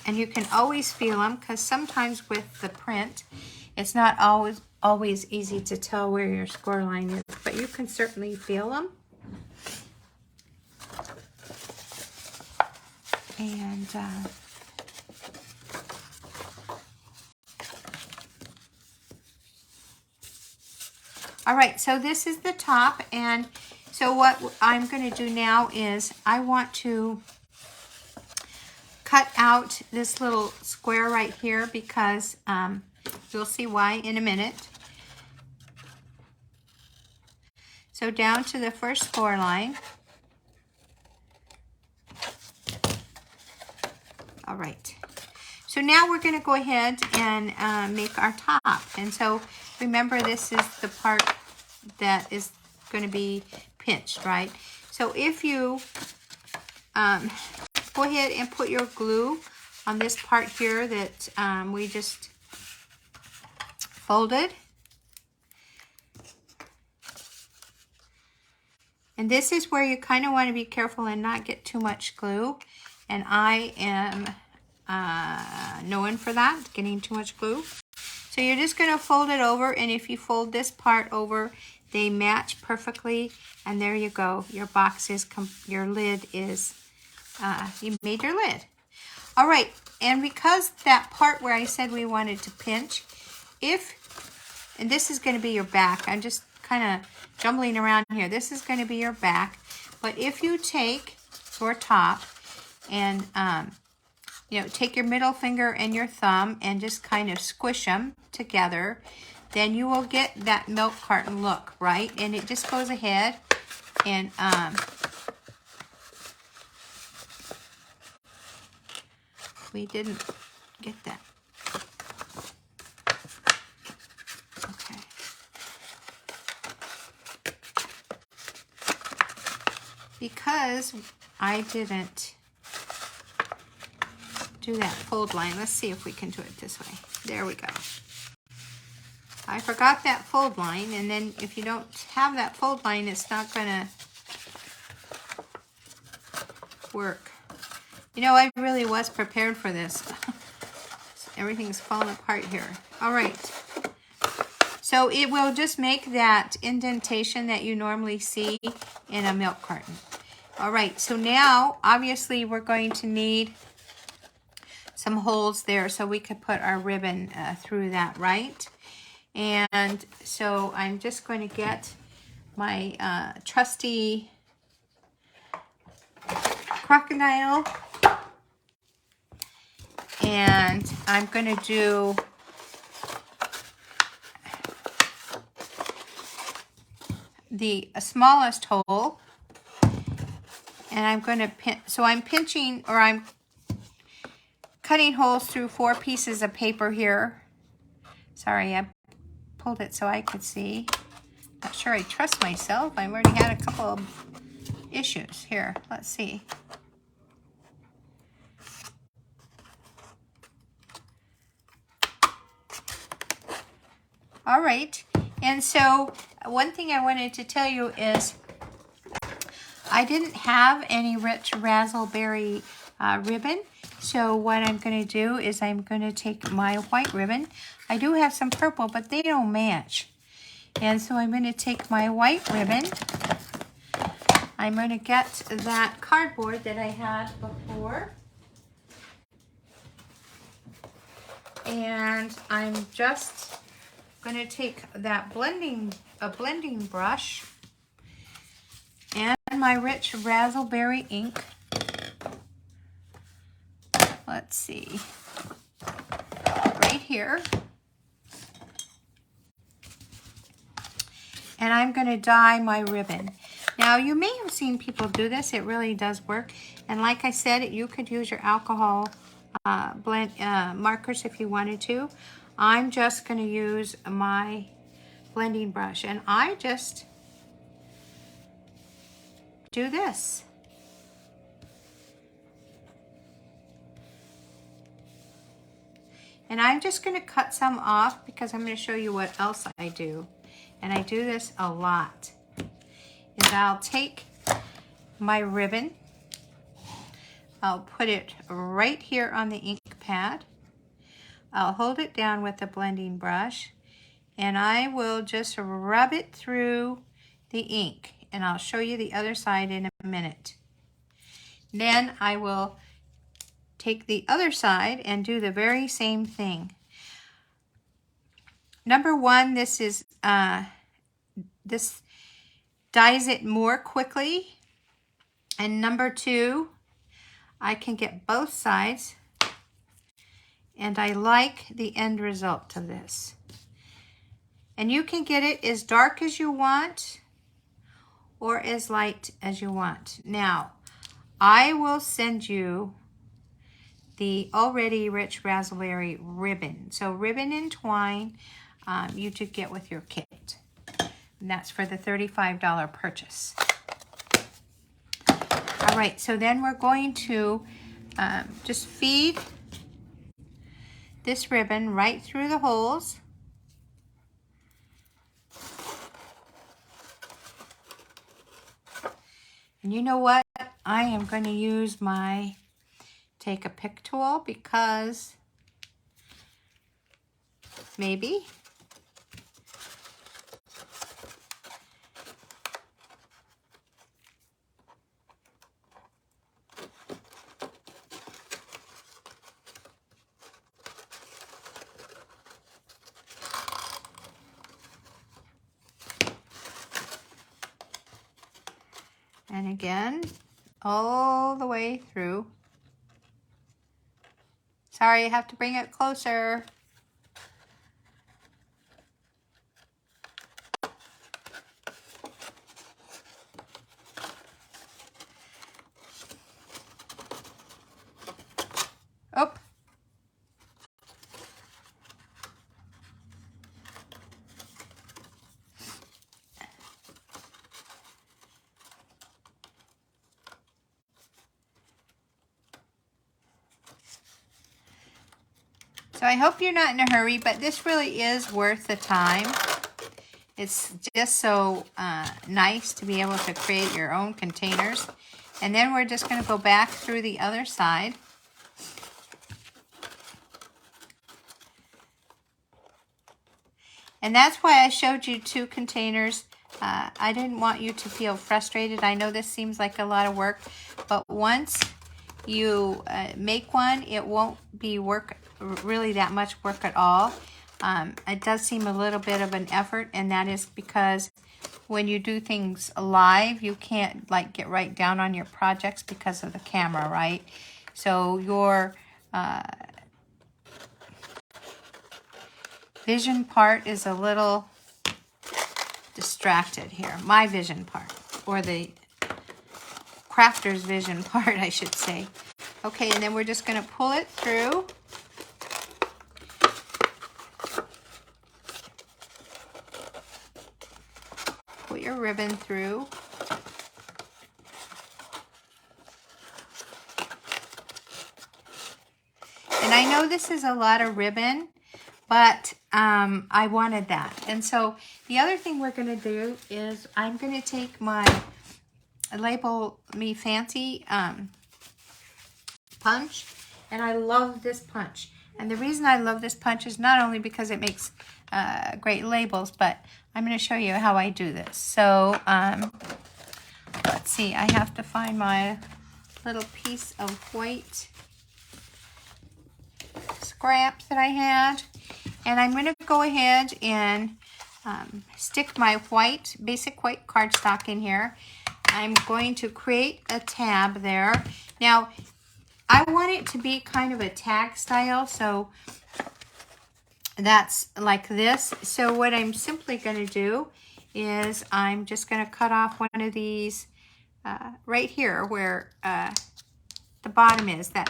And you can always feel them, because sometimes with the print, it's not always easy to tell where your score line is, but you can certainly feel them. And all right, so this is the top, and so what I'm going to do now is I want to cut out this little square right here, because you'll see why in a minute. So down to the first score line. All right. So now we're going to go ahead and make our top. And so remember, this is the part that is going to be pinched, right? So if you go ahead and put your glue on this part here that we just folded. And this is where you kind of want to be careful and not get too much glue. And I am known for that, getting too much glue. So you're just going to fold it over, and if you fold this part over, they match perfectly. And there you go. Your box is, your lid is, you made your lid. All right, and because that part where I said we wanted to pinch, and this is going to be your back. I'm just kind of jumbling around here. This is going to be your back. But if you take your top and, you know, take your middle finger and your thumb and just kind of squish them together, then you will get that milk carton look, right? And it just goes ahead and we didn't get that. Okay. Because I didn't do that fold line. Let's see if we can do it this way. There we go. I forgot that fold line, and then if you don't have that fold line, it's not gonna work. You know, I really was prepared for this. Everything's falling apart here. All right. So it will just make that indentation that you normally see in a milk carton. All right, so now, obviously, we're going to need some holes there so we could put our ribbon through that, right? And so I'm just going to get my trusty crocodile, and I'm going to do the smallest hole, and I'm going to pin, so I'm pinching, or I'm cutting holes through 4 pieces of paper here. Sorry, I pulled it so I could see. Not sure I trust myself. I've already had a couple of issues here. Let's see. All right, and so one thing I wanted to tell you is I didn't have any rich raspberry ribbon, so what I'm going to do is I'm going to take my white ribbon. I do have some purple, but they don't match. And so I'm going to take my white ribbon. I'm going to get that cardboard that I had before. And I'm just going to take that blending brush and my rich raspberry ink. Let's see, right here. And I'm going to dye my ribbon. Now, you may have seen people do this. It really does work. And like I said, you could use your alcohol blend markers if you wanted to. I'm just going to use my blending brush. And I just do this. And I'm just going to cut some off because I'm going to show you what else I do. And I do this a lot. Is I'll take my ribbon, I'll put it right here on the ink pad. I'll hold it down with the blending brush, and I will just rub it through the ink. And I'll show you the other side in a minute. Then I will take the other side and do the very same thing. Number one, this dyes it more quickly. And number two, I can get both sides. And I like the end result of this. And you can get it as dark as you want or as light as you want. Now, I will send you the already rich raspberry ribbon. So ribbon and twine, you do get with your kit. And that's for the $35 purchase. All right, so then we're going to just feed this ribbon right through the holes. And you know what? I am going to use my take a pick tool because maybe And again, all the way through. Sorry, I have to bring it closer. Oh. So I hope you're not in a hurry, but this really is worth the time. It's just so nice to be able to create your own containers. And then we're just going to go back through the other side. And that's why I showed you 2 containers. I didn't want you to feel frustrated. I know this seems like a lot of work, but once you make one, it won't be really that much work at all. It does seem a little bit of an effort, and that is because when you do things live, you can't like get right down on your projects because of the camera, right? So your vision part is a little distracted here. My vision part, or the crafter's vision part, I should say. Okay, and then we're just going to pull it through. Put your ribbon through. And I know this is a lot of ribbon, but I wanted that. And so the other thing we're going to do is I'm going to take my Label Me Fancy punch, and I love this punch. And the reason I love this punch is not only because it makes great labels, but I'm going to show you how I do this. So let's see, I have to find my little piece of white scraps that I had, and I'm going to go ahead and stick my basic white cardstock in here. I'm going to create a tab there. Now, I want it to be kind of a tag style, so that's like this. So what I'm simply going to do is I'm just going to cut off one of these right here where the bottom is, and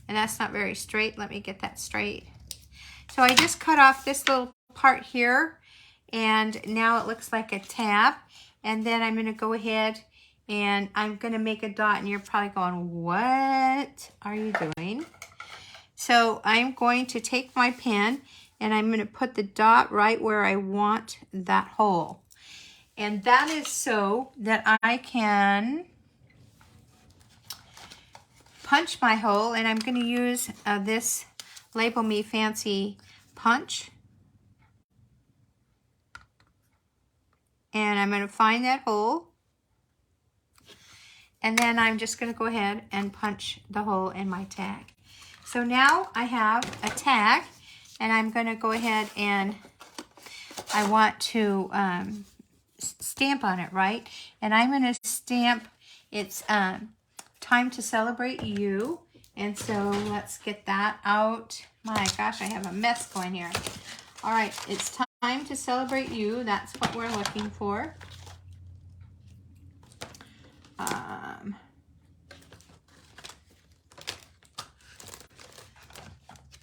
that's not very straight. Let me get that straight. So I just cut off this little part here, and now it looks like a tab. And then I'm going to go ahead and I'm going to make a dot, and you're probably going, what are you doing? So I'm going to take my pen and I'm going to put the dot right where I want that hole. And that is so that I can punch my hole, and I'm going to use this Label Me Fancy punch. And I'm going to find that hole. And then I'm just going to go ahead and punch the hole in my tag. So now I have a tag, and I'm going to go ahead and I want to stamp on it, right? And I'm going to stamp, it's Time to Celebrate You. And so let's get that out. My gosh, I have a mess going here. All right, it's Time to Celebrate You. That's what we're looking for.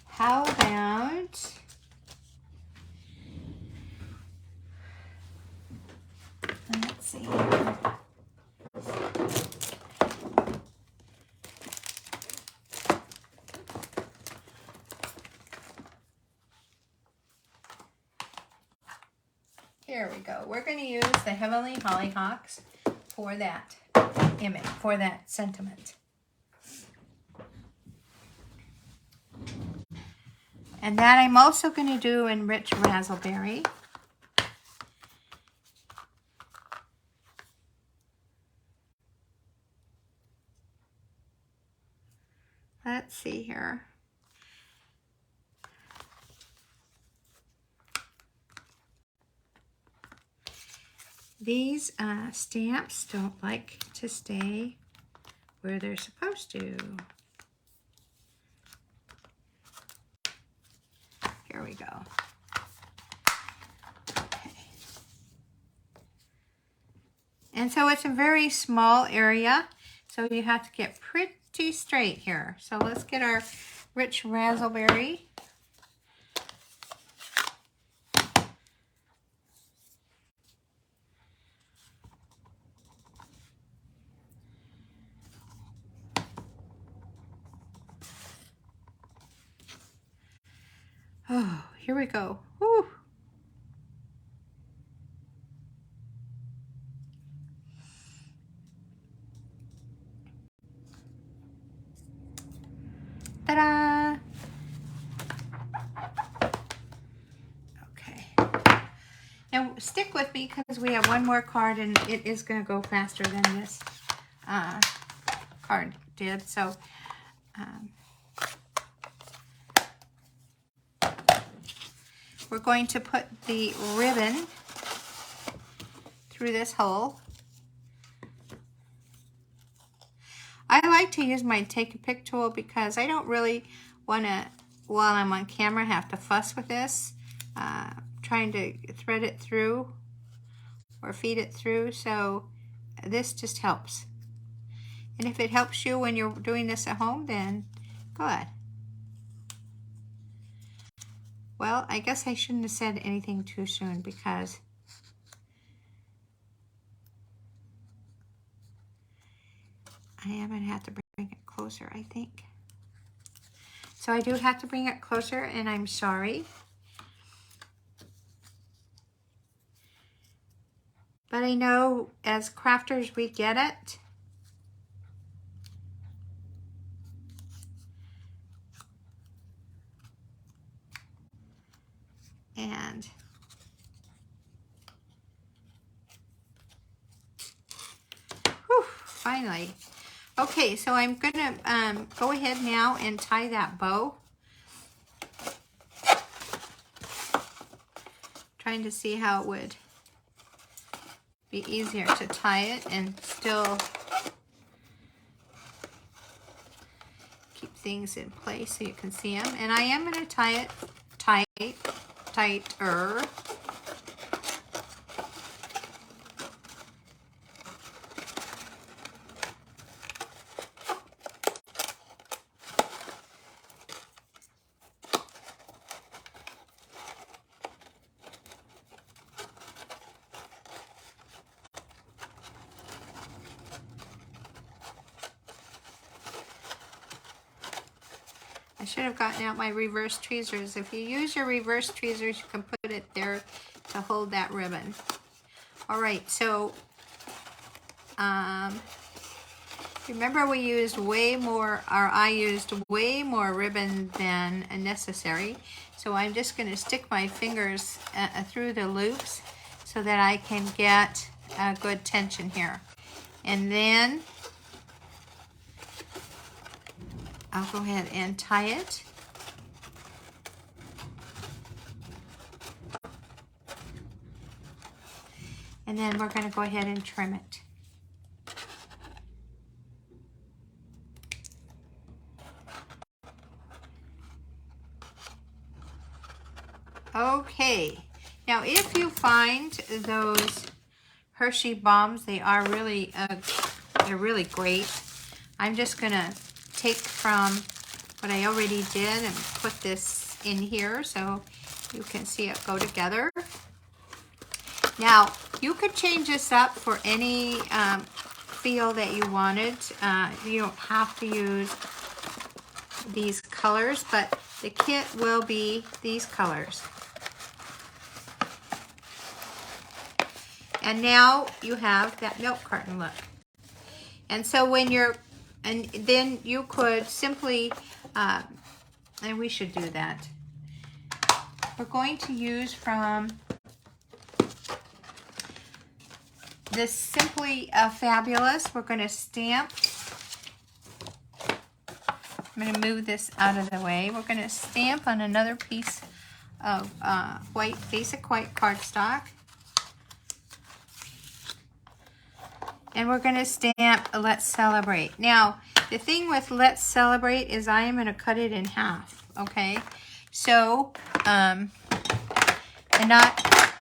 How about let's see. Here we go. We're going to use the Heavenly Hollyhocks for that image, for that sentiment. And that I'm also going to do in Rich Razzleberry. Let's see here. These stamps don't like to stay where they're supposed to. Here we go. Okay. And so it's a very small area, so you have to get pretty straight here. So let's get our rich raspberry. Oh, here we go. Woo. Ta-da! Okay. Now stick with me because we have one more card and it is going to go faster than this card did. So we're going to put the ribbon through this hole. I like to use my take a pick tool because I don't really want to, while I'm on camera, have to fuss with this, trying to thread it through or feed it through. So this just helps. And if it helps you when you're doing this at home, then good. Well, I guess I shouldn't have said anything too soon because I am going to have to bring it closer, I think. So I do have to bring it closer, and I'm sorry. But I know as crafters, we get it. And whew, finally. Okay, so I'm gonna go ahead now and tie that bow. Trying to see how it would be easier to tie it and still keep things in place so you can see them. And I am going to tie it tighter. I should have gotten out my reverse tweezers. If you use your reverse tweezers, you can put it there to hold that ribbon. All right, so remember we used way more, or I used way more ribbon than necessary. So I'm just going to stick my fingers through the loops so that I can get a good tension here. And then I'll go ahead and tie it. And then we're going to go ahead and trim it. Okay. Now if you find those Hershey bombs, they are really they're really great. I'm just going to take from what I already did and put this in here so you can see it go together. Now, you could change this up for any feel that you wanted. You don't have to use these colors, but the kit will be these colors. And now you have that milk carton look. And so when you're, and then you could simply, and we should do that. We're going to use from this Simply Fabulous. We're going to stamp. I'm going to move this out of the way. We're going to stamp on another piece of white, basic white cardstock. And we're going to stamp Let's Celebrate. Now, the thing with Let's Celebrate is I am going to cut it in half, okay? So, and not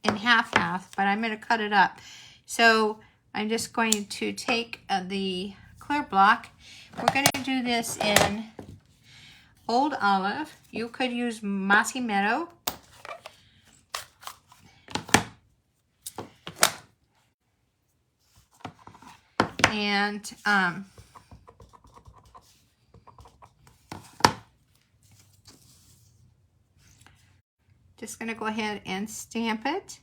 in half, but I'm going to cut it up. So, I'm just going to take the clear block. We're going to do this in Old Olive. You could use Mossy Meadow. And just going to go ahead and stamp it.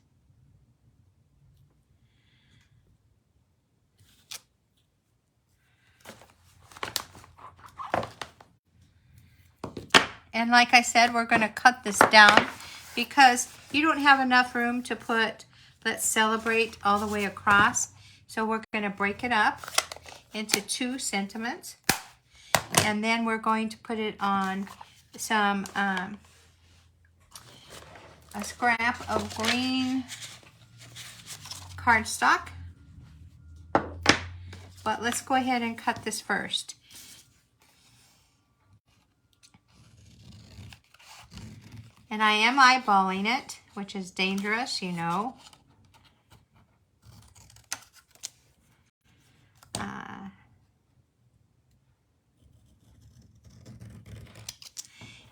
And like I said, we're going to cut this down because you don't have enough room to put Let's Celebrate all the way across. So we're going to break it up into 2 sentiments. And then we're going to put it on some, a scrap of green cardstock. But let's go ahead and cut this first. And I am eyeballing it, which is dangerous, you know.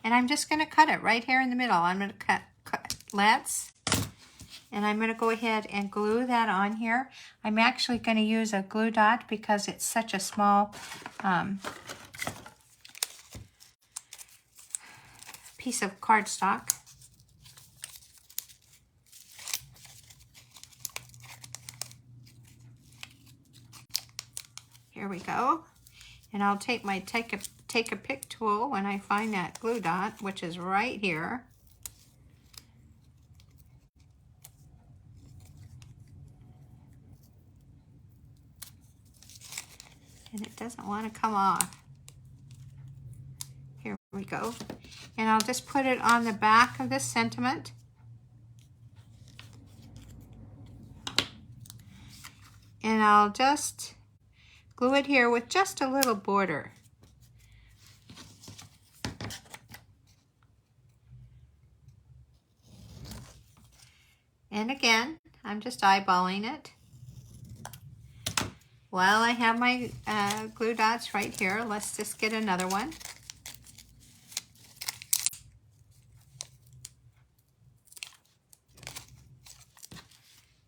And I'm just going to cut it right here in the middle. I'm going to cut Let's. And I'm going to go ahead and glue that on here. I'm actually going to use a glue dot because it's such a small piece of cardstock. Here we go. And I'll take my take a pick tool when I find that glue dot, which is right here. And it doesn't want to come off. Here we go. And I'll just put it on the back of this sentiment. And I'll just glue it here with just a little border. And again, I'm just eyeballing it. While I have my glue dots right here, let's just get another one.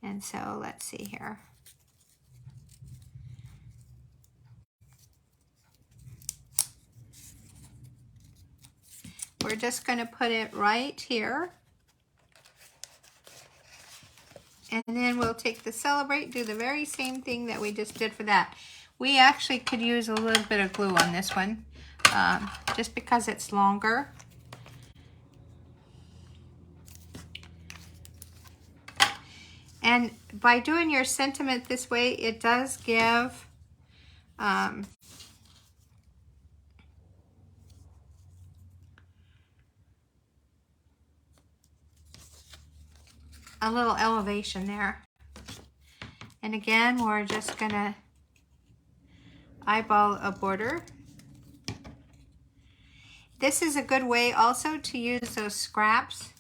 And so let's see here. We're just going to put it right here. And then we'll take the Celebrate, do the very same thing that we just did for that. We actually could use a little bit of glue on this one, just because it's longer. And by doing your sentiment this way, it does give a little elevation there. And again, we're just gonna eyeball a border. This is a good way also to use those scraps.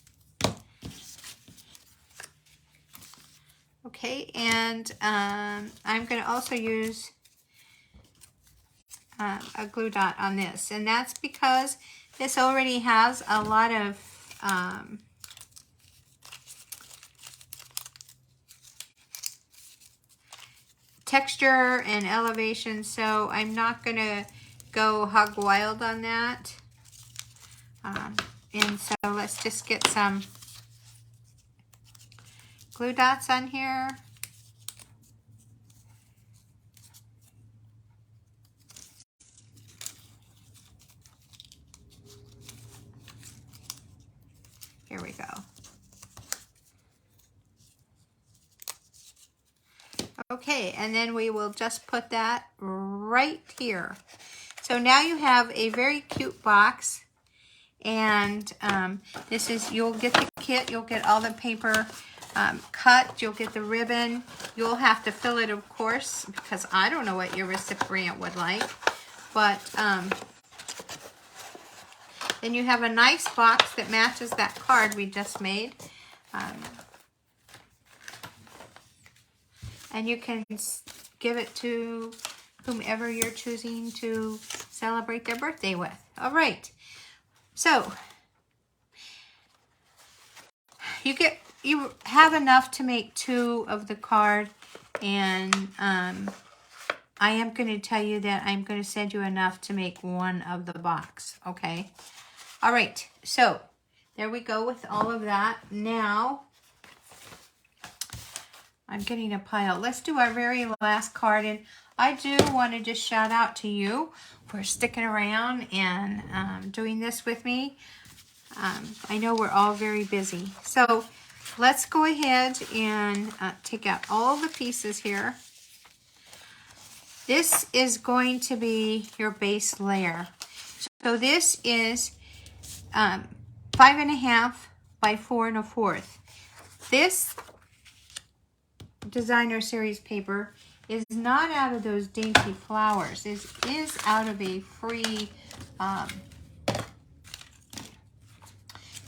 Okay, and I'm gonna also use a glue dot on this, and that's because this already has a lot of texture and elevation, so I'm not gonna go hog wild on that. And so let's just get some glue dots on here. Here we go. Okay, and then we will just put that right here. So now you have a very cute box, and this is, you'll get the kit, you'll get all the paper cut. You'll get the ribbon. You'll have to fill it, of course, because I don't know what your recipient would like. But then you have a nice box that matches that card we just made. And you can give it to whomever you're choosing to celebrate their birthday with. All right. So you have enough to make 2 of the card, and I am going to tell you that I'm going to send you enough to make 1 of the box. Okay. All right. So there we go with all of that. Now I'm getting a pile. Let's do our very last card, and I do want to just shout out to you for sticking around and doing this with me. I know we're all very busy. So let's go ahead and take out all the pieces here. This is going to be your base layer. So this is 5.5 by 4 1/4. This designer series paper is not out of those Dainty Flowers. It is out of a free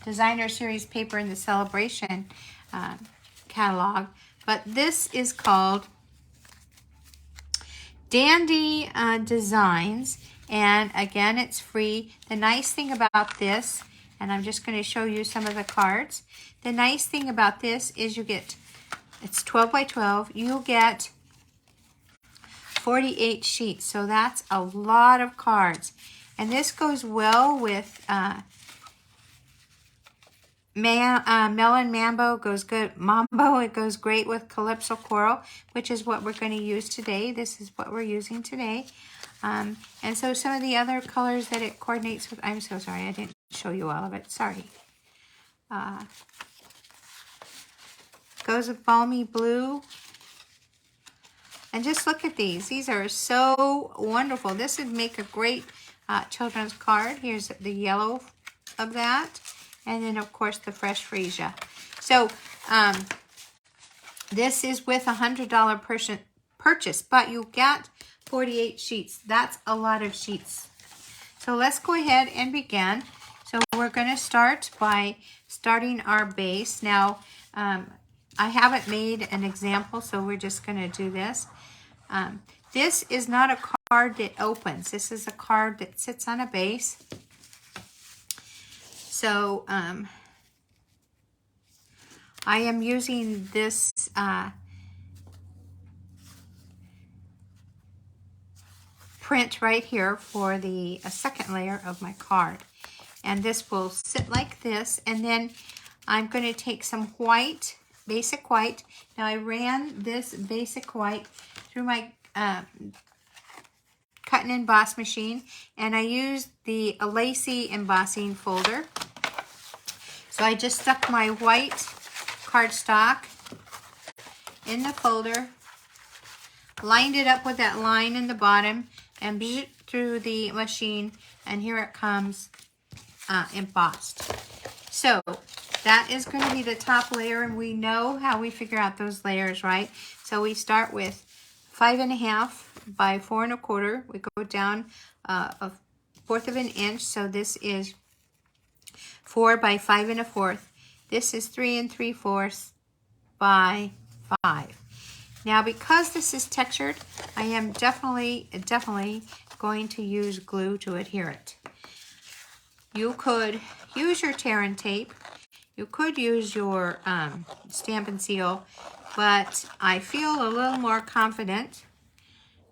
designer series paper in the Celebration catalog. But this is called Dainty Designs, and again, it's free. The nice thing about this, and I'm just going to show you some of the cards. The nice thing about this is you get, it's 12 by 12. You'll get 48 sheets, so that's a lot of cards. And this goes well with Melon Mambo, goes good. Mambo, it goes great with Calypso Coral, which is what we're going to use today. This is what we're using today. And so some of the other colors that it coordinates with, I'm so sorry, I didn't show you all of it. Sorry. Goes with Balmy Blue. And just look at these. These are so wonderful. This would make a great children's card. Here's the yellow of that. And then, of course, the fresh freesia. So, this is with a $100 purchase, but you get 48 sheets. That's a lot of sheets. So, let's go ahead and begin. So, we're going to start by starting our base. Now, I haven't made an example, so we're just going to do this. This is not a card that opens. This is a card that sits on a base. So, I am using this print right here for the second layer of my card. And this will sit like this. And then I'm going to take some white, basic white. Now, I ran this basic white through my cut and emboss machine. And I used the lacy embossing folder. So I just stuck my white cardstock in the folder, lined it up with that line in the bottom, and beat it through the machine, and here it comes embossed. So that is going to be the top layer, and we know how we figure out those layers, right? So we start with 5.5 by 4 1/4. We go down a 1/4 of an inch, so this is 4 by 5 1/4. This is 3 3/4 by 5. Now, because this is textured, I am definitely going to use glue to adhere it. You could use your tear and tape. You could use your stamp and seal, but I feel a little more confident.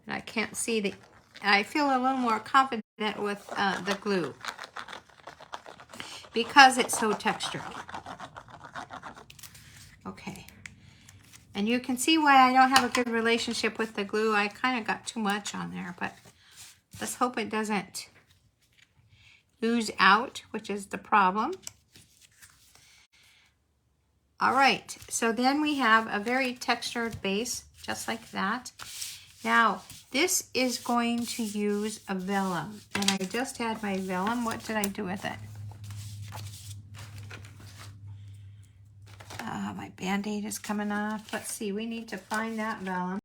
And I can't see the. I feel a little more confident with the glue, because it's so textured. Okay. And you can see why I don't have a good relationship with the glue. I kind of got too much on there, but let's hope it doesn't ooze out, which is the problem. All right, so then we have a very textured base, just like that. Now, this is going to use a vellum, and I just had my vellum. What did I do with it? My Band-Aid is coming off. Let's see, we need to find that vellum.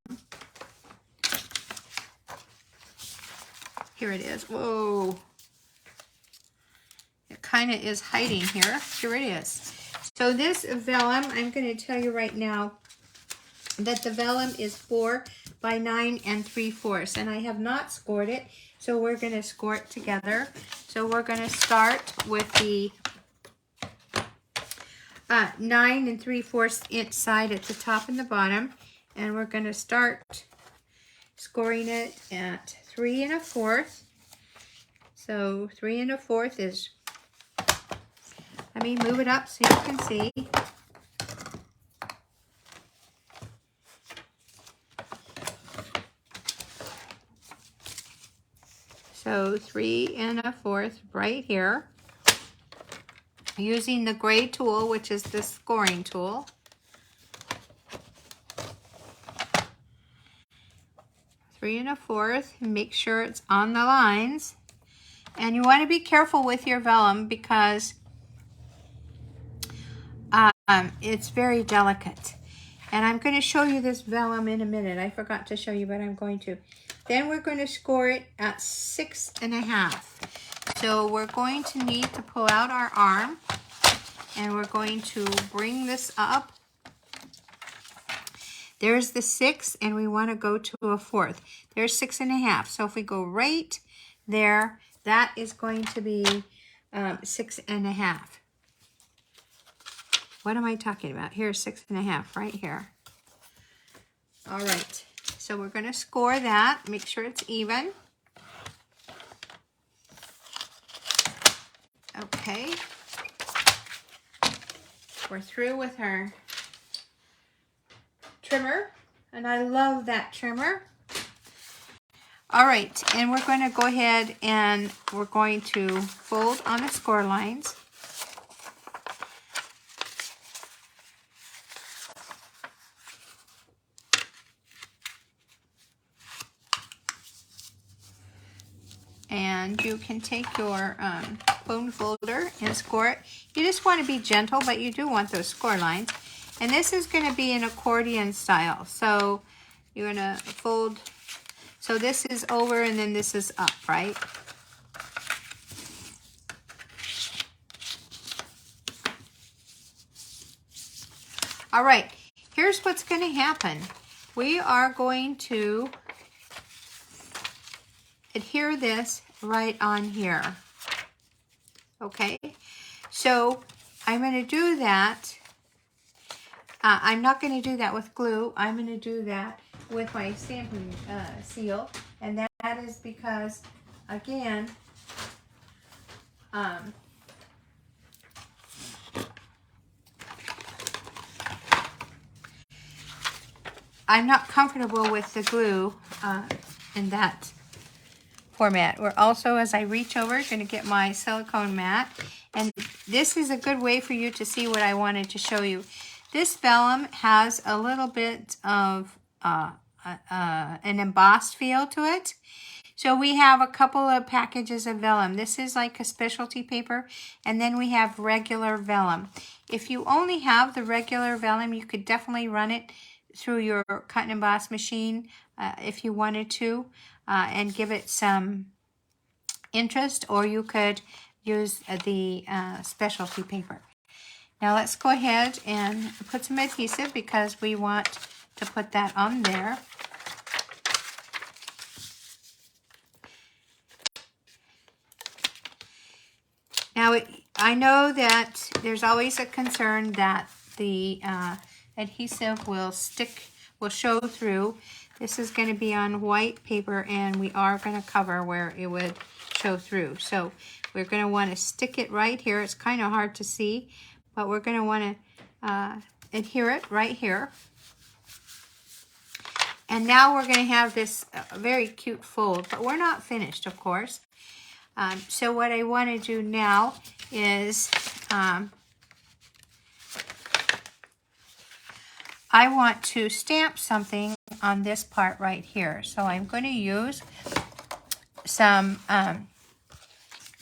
Here it is. Whoa. It kind of is hiding here. Here it is. So this vellum, I'm going to tell you right now that the vellum is 4 by 9 3/4, and I have not scored it, so we're going to score it together. So we're going to start with the 9 3/4 inch side at the top and the bottom, and we're going to start scoring it at 3 1/4. So 3 1/4 is, let me move it up so you can see. So 3 1/4 right here, using the gray tool, which is the scoring tool. 3 1/4, and make sure it's on the lines. And you want to be careful with your vellum because it's very delicate. And I'm going to show you this vellum in a minute. I forgot to show you, but I'm going to. Then we're going to score it at 6 1/2. So we're going to need to pull out our arm, and we're going to bring this up. There's the 6, and we want to go to a 4th. There's 6 1/2. So if we go right there, that is going to be 6 1/2. What am I talking about? Here's 6 1/2 right here. All right. So we're going to score that. Make sure it's even. Okay. We're through with our trimmer, and I love that trimmer. All right, and we're going to go ahead and we're going to fold on the score lines. And you can take your bone folder and score it. You just want to be gentle, but you do want those score lines. And this is going to be an accordion style. So you're going to fold. So this is over and then this is up, right? All right, here's what's going to happen. We are going to adhere this right on here. Okay, so I'm going to do that. I'm not going to do that with glue. I'm going to do that with my stamping seal, and that is because, again, I'm not comfortable with the glue in that format. We're also, as I reach over, going to get my silicone mat, and this is a good way for you to see what I wanted to show you. This vellum has a little bit of an embossed feel to it. So we have a couple of packages of vellum. This is like a specialty paper, and then we have regular vellum. If you only have the regular vellum, you could definitely run it through your cut and emboss machine if you wanted to, and give it some interest, or you could use the specialty paper. Now let's go ahead and put some adhesive because we want to put that on there. Now I know that there's always a concern that the adhesive will show through. This is going to be on white paper, and we are going to cover where it would show through. So we're going to want to stick it right here. It's kind of hard to see, but we're going to want to adhere it right here. And now we're going to have this very cute fold, but we're not finished, of course. So what I want to do now is I want to stamp something on this part right here. So I'm going to use some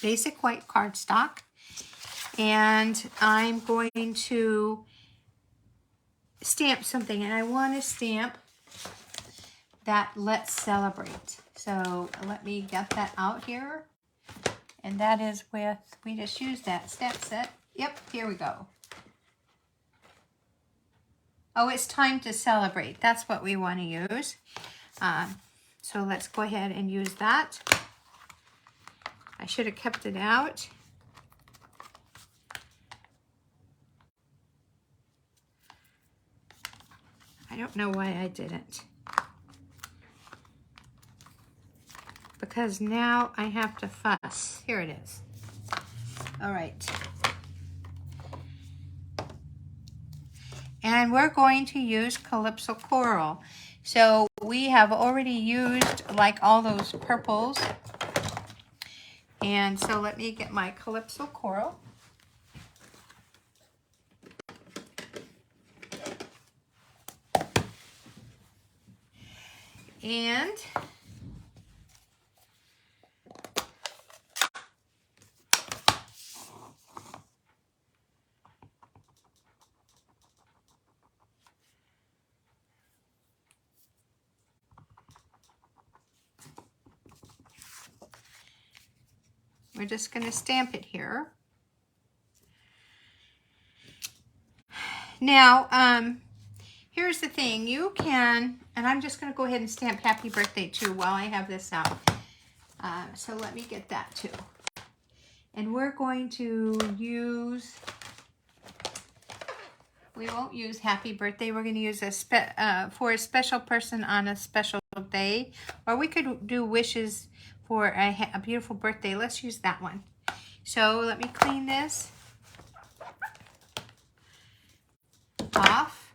basic white cardstock, and I'm going to stamp something, and I want to stamp that Let's Celebrate. So let me get that out here. And that is with, we just used that stamp set. Yep, here we go. Oh, it's time to celebrate. That's what we want to use. So let's go ahead and use that. I should have kept it out. I don't know why I didn't. Because now I have to fuss. Here it is. All right. And we're going to use Calypso Coral. So we have already used like all those purples. And so let me get my Calypso Coral. And we're just going to stamp it here. Now, here's the thing. You can, and I'm just going to go ahead and stamp Happy Birthday too while I have this out. So let me get that too. And we're going to use, we won't use Happy Birthday. We're going to use for a special person on a special day. Or we could do wishes for a beautiful birthday. Let's use that one. So let me clean this off.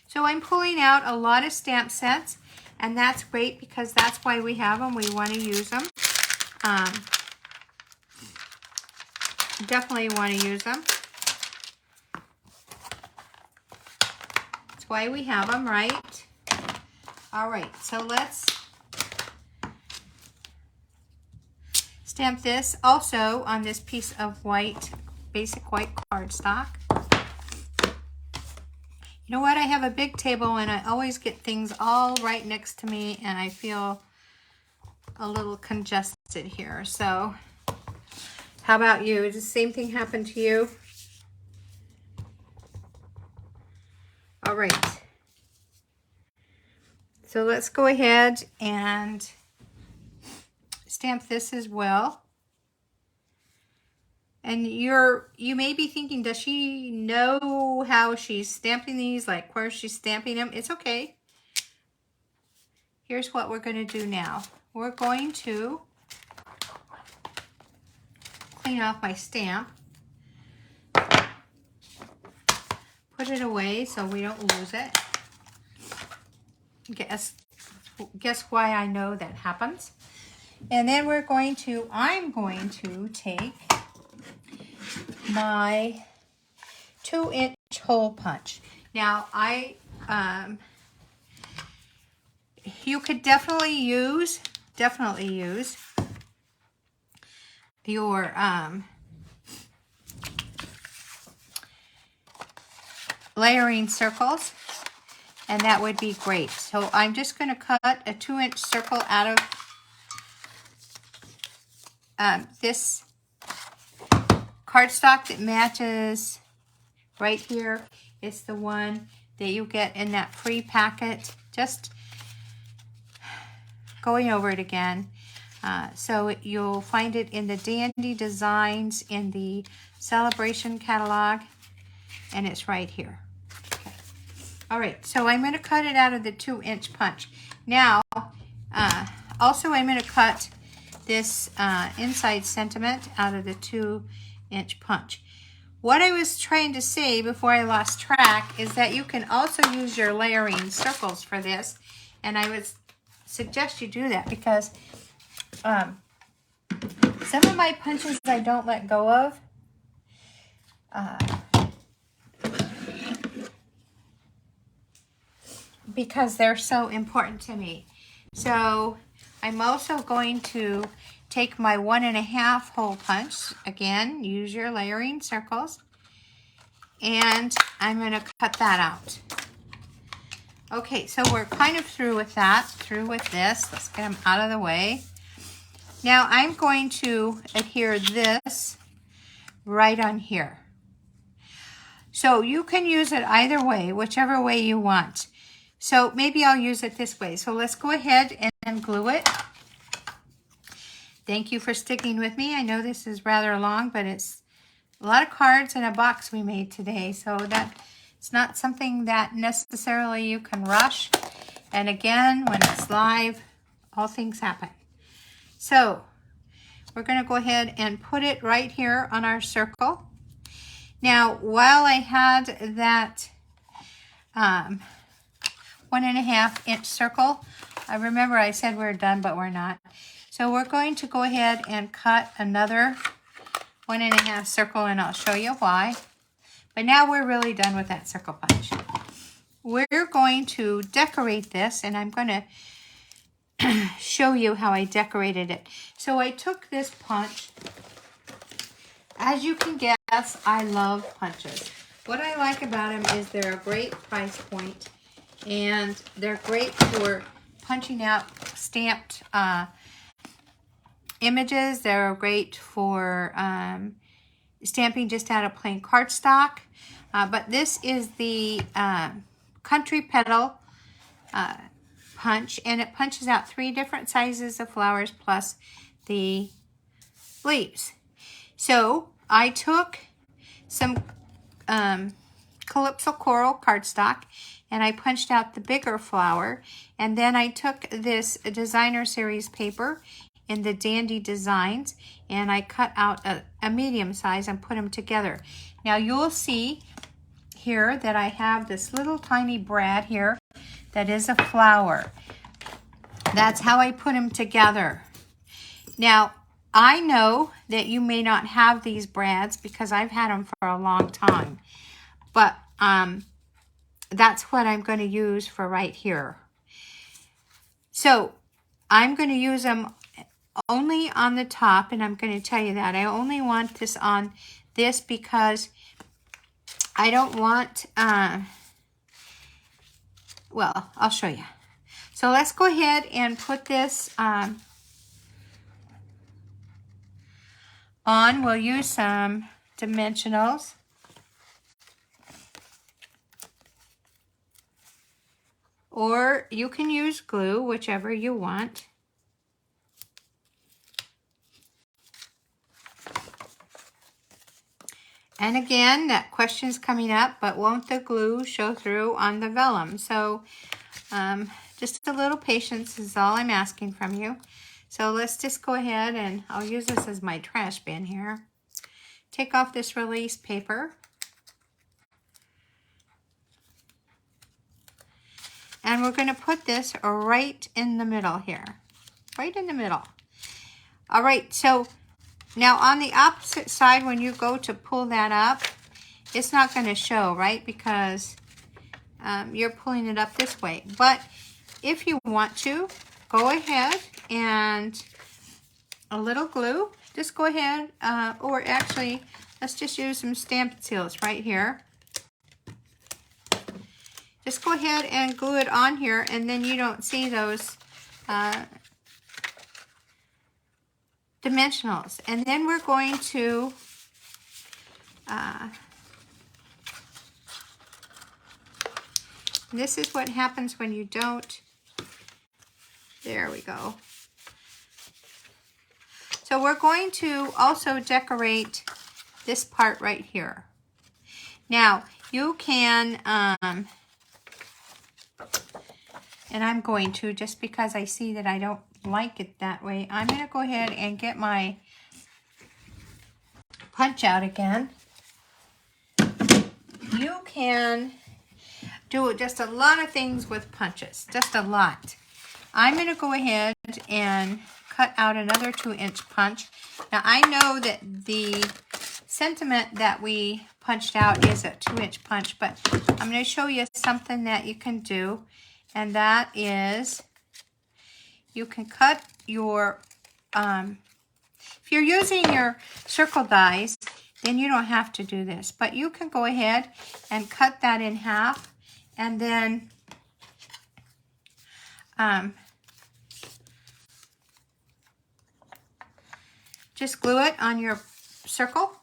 So I'm pulling out a lot of stamp sets, and that's great because that's why we have them. We want to use them. Definitely want to use them. That's why we have them, right? All right, so let's stamp this also on this piece of white, basic white cardstock. You know what? I have a big table and I always get things all right next to me and I feel a little congested here. So how about you? Does the same thing happen to you? All right. So let's go ahead and stamp this as well. And you may be thinking, does she know how she's stamping these? Like where she's stamping them? It's okay. Here's what we're going to do now. We're going to clean off my stamp. Put it away so we don't lose it. Guess why I know that happens. And then I'm going to take my 2-inch hole punch. Now you could definitely use your layering circles, and that would be great. So I'm just going to cut a 2-inch circle out of this cardstock that matches right here. It's the one that you get in that free packet. Just going over it again. So you'll find it in the Dainty Designs in the Celebration catalog, and it's right here. Okay. All right, so I'm going to cut it out of the 2-inch punch. Now, also I'm going to cut this inside sentiment out of the 2-inch punch. What I was trying to say before I lost track is that you can also use your layering circles for this, and I would suggest you do that because some of my punches I don't let go of. Because they're so important to me. So I'm also going to take my 1.5 hole punch. Again, use your layering circles. and I'm going to cut that out. Okay, so we're kind of through with that, through with this. Let's get them out of the way. Now I'm going to adhere this right on here. So you can use it either way, whichever way you want. So maybe I'll use it this way. So let's go ahead and glue it. Thank you for sticking with me. I know this is rather long, but it's a lot of cards in a box we made today. So that it's not something that necessarily you can rush. And again, when it's live, all things happen. So we're going to go ahead and put it right here on our circle. Now, while I had that 1.5 inch circle, I remember I said we're done, but we're not. So we're going to go ahead and cut another 1.5 circle, and I'll show you why. But now we're really done with that circle punch. We're going to decorate this, and I'm going to show you how I decorated it. So I took this punch. As you can guess, I love punches. What I like about them is they're a great price point, and they're great for punching out stamped images. They're great for stamping just out of plain cardstock. But this is the Country Petal punch, and it punches out 3 different sizes of flowers plus the leaves. So I took some Calypso Coral cardstock, and I punched out the bigger flower, and then I took this designer series paper in the Dainty Designs, and I cut out a medium size and put them together. Now you'll see here that I have this little tiny brad here that is a flower. That's how I put them together. Now I know that you may not have these brads because I've had them for a long time, but that's what I'm going to use for right here. So I'm going to use them only on the top, and I'm going to tell you that. I only want this on this because I don't want, well, I'll show you. So let's go ahead and put this on. We'll use some dimensionals. Or you can use glue, whichever you want. And again, that question's coming up, but won't the glue show through on the vellum? So just a little patience is all I'm asking from you. So let's just go ahead, and I'll use this as my trash bin here. Take off this release paper. And we're going to put this right in the middle here. Right in the middle. All right, so now on the opposite side, when you go to pull that up, it's not going to show, right? Because you're pulling it up this way. But if you want to, go ahead and a little glue. Just go ahead, or actually, let's just use some stamp seals right here. Just go ahead and glue it on here, and then you don't see those dimensionals. And then we're going to this is what happens when you don't. There we go. So we're going to also decorate this part right here. Now you can and I'm going to, just because I see that I don't like it that way, I'm going to go ahead and get my punch out again. You can do just a lot of things with punches, just a lot. I'm going to go ahead and cut out another 2-inch punch. Now I know that the sentiment that we punched out is a 2-inch punch, but I'm going to show you something that you can do. And that is, you can cut your, if you're using your circle dies, then you don't have to do this. But you can go ahead and cut that in half, and then just glue it on your circle.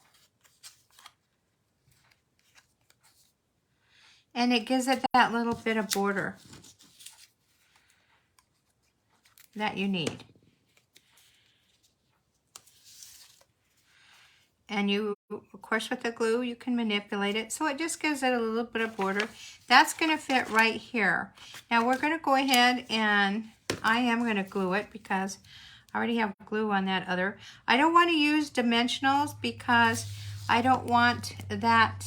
And it gives it that little bit of border that you need. And you, of course, with the glue, you can manipulate it. So it just gives it a little bit of border. That's going to fit right here. Now we're going to go ahead and I am going to glue it because I already have glue on that other. I don't want to use dimensionals because I don't want that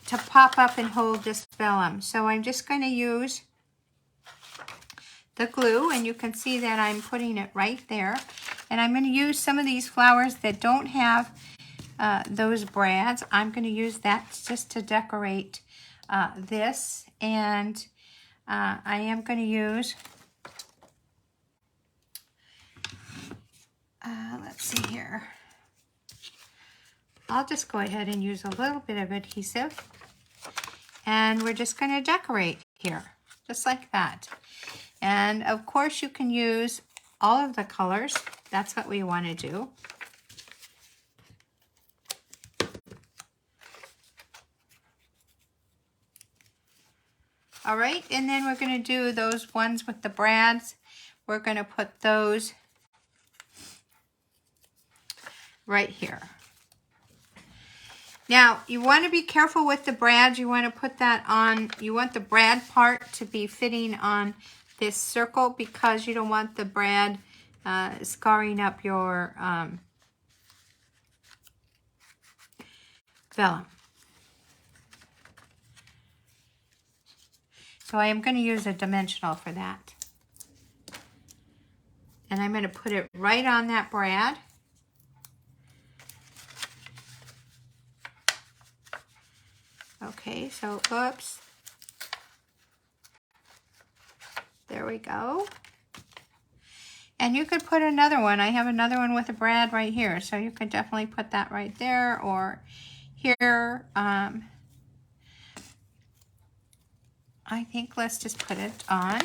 to pop up and hold this vellum. So I'm just going to use the glue, and you can see that I'm putting it right there. And I'm going to use some of these flowers that don't have those brads. I'm going to use that just to decorate this. And I am going to use, let's see here. I'll just go ahead and use a little bit of adhesive. And we're just going to decorate here, just like that. And of course you can use all of the colors. That's what we want to do. All right, and then we're going to do those ones with the brads. We're going to put those right here. Now, you want to be careful with the brads. You want to put that on, you want the brad part to be fitting on this circle because you don't want the brad scarring up your vellum. So I am going to use a dimensional for that. And I'm going to put it right on that brad. Okay, so oops. There we go. And you could put another one. I have another one with a brad right here. So you could definitely put that right there or here. I think let's just put it on.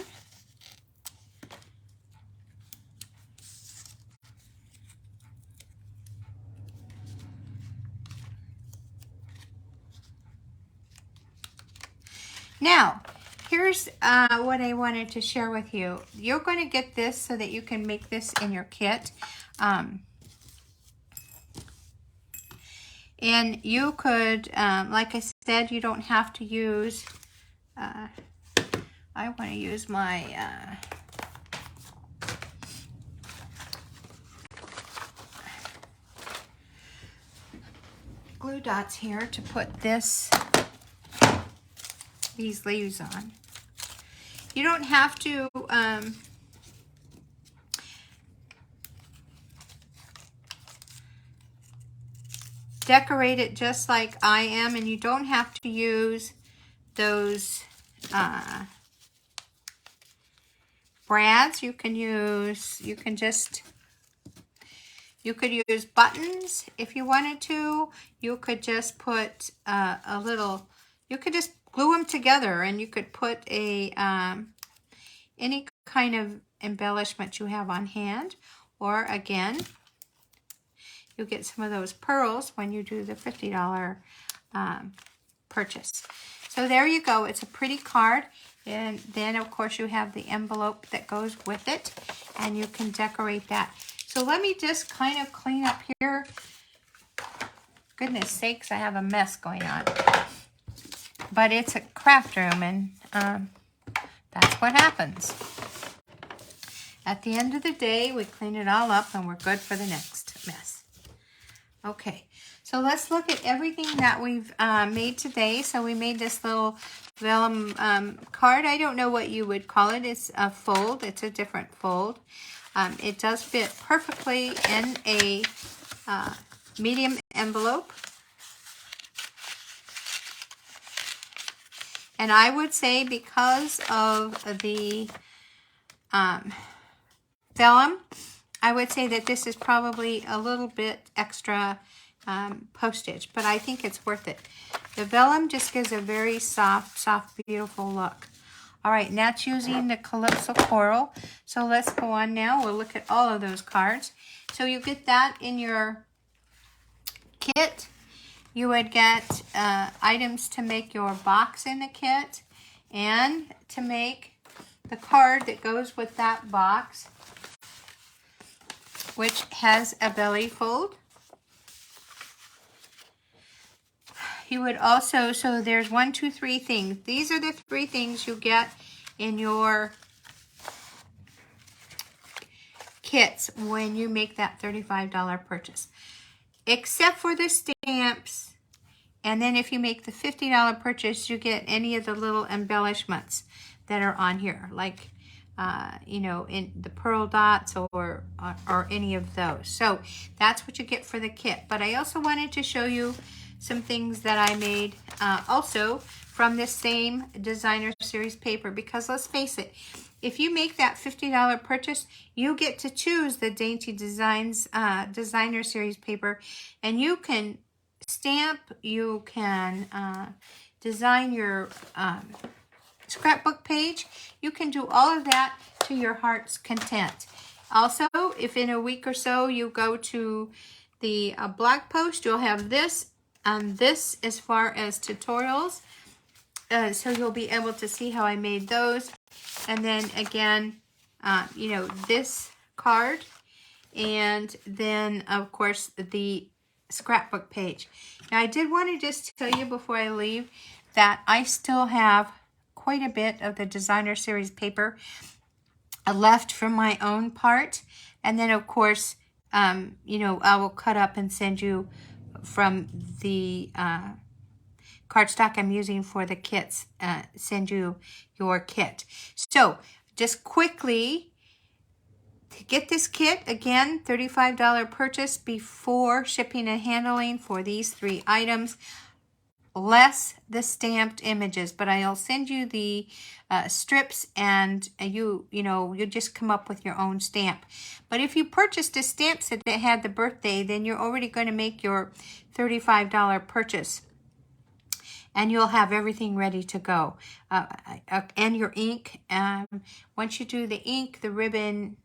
Now, here's what I wanted to share with you. You're going to get this so that you can make this in your kit. And you could, like I said, you don't have to use, I want to use my, glue dots here to put these leaves on. You don't have to decorate it just like I am, and you don't have to use those brads. You could use buttons if you wanted to. You could just put you could just glue them together, and you could put a any kind of embellishment you have on hand, or again, you'll get some of those pearls when you do the $50 purchase. So there you go. It's a pretty card. And then, of course, you have the envelope that goes with it, and you can decorate that. So let me just kind of clean up here. Goodness sakes, I have a mess going on. But it's a craft room, and that's what happens. At the end of the day, we clean it all up, and we're good for the next mess. Okay, so let's look at everything that we've made today. So we made this little vellum card. I don't know what you would call it. It's a fold. It's a different fold. It does fit perfectly in a medium envelope. And I would say because of the vellum, I would say that this is probably a little bit extra postage, but I think it's worth it. The vellum just gives a very soft, beautiful look. All right, and that's using the Calypso Coral. So let's go on now. We'll look at all of those cards. So you get that in your kit. You would get items to make your box in the kit and to make the card that goes with that box, which has a belly fold. You would also, so there's 1, 2, 3 things. These are the 3 things you get in your kits when you make that $35 purchase. Except for the stamps. And then if you make the $50 purchase, you get any of the little embellishments that are on here. Like, you know, in the pearl dots or any of those. So that's what you get for the kit. But I also wanted to show you some things that I made also from this same designer series paper, because let's face it, if you make that $50 purchase, you get to choose the Dainty Designs designer series paper, and you can stamp, you can design your scrapbook page, you can do all of that to your heart's content. Also, if in a week or so you go to the blog post, you'll have this this as far as tutorials, so you'll be able to see how I made those. And then again, you know, this card, and then of course the scrapbook page. Now I did want to just tell you before I leave that I still have quite a bit of the designer series paper left from my own part, and then of course you know, I will cut up and send you from the cardstock I'm using for the kits, send you your kit. So just quickly, to get this kit, again, $35 purchase before shipping and handling for these 3 items, less the stamped images. But I'll send you the strips, and you know, you just come up with your own stamp. But if you purchased a stamp set that had the birthday, then you're already going to make your $35 purchase, and you'll have everything ready to go. And your ink. Once you do the ink, the ribbon,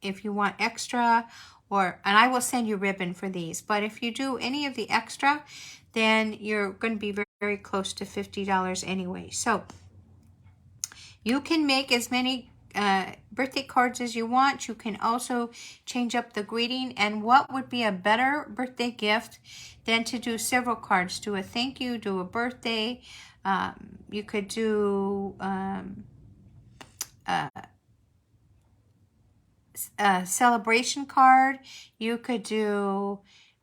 if you want extra, and I will send you ribbon for these. But if you do any of the extra, then you're going to be very, very close to $50 anyway. So you can make as many birthday cards as you want. You can also change up the greeting. And what would be a better birthday gift than to do several cards? Do a thank you, do a birthday. You could do a celebration card. You could do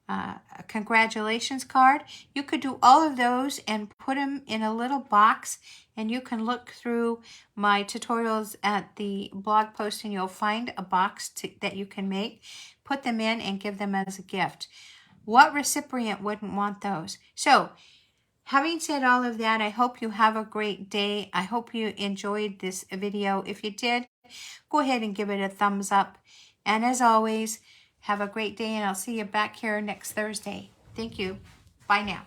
a congratulations card. You could do all of those and put them in a little box, and you can look through my tutorials at the blog post and you'll find a box that you can make, put them in, and give them as a gift. What recipient wouldn't want those? So having said all of that, I hope you have a great day. I hope you enjoyed this video. If you did, go ahead and give it a thumbs up. And as always, have a great day, and I'll see you back here next Thursday. Thank you. Bye now.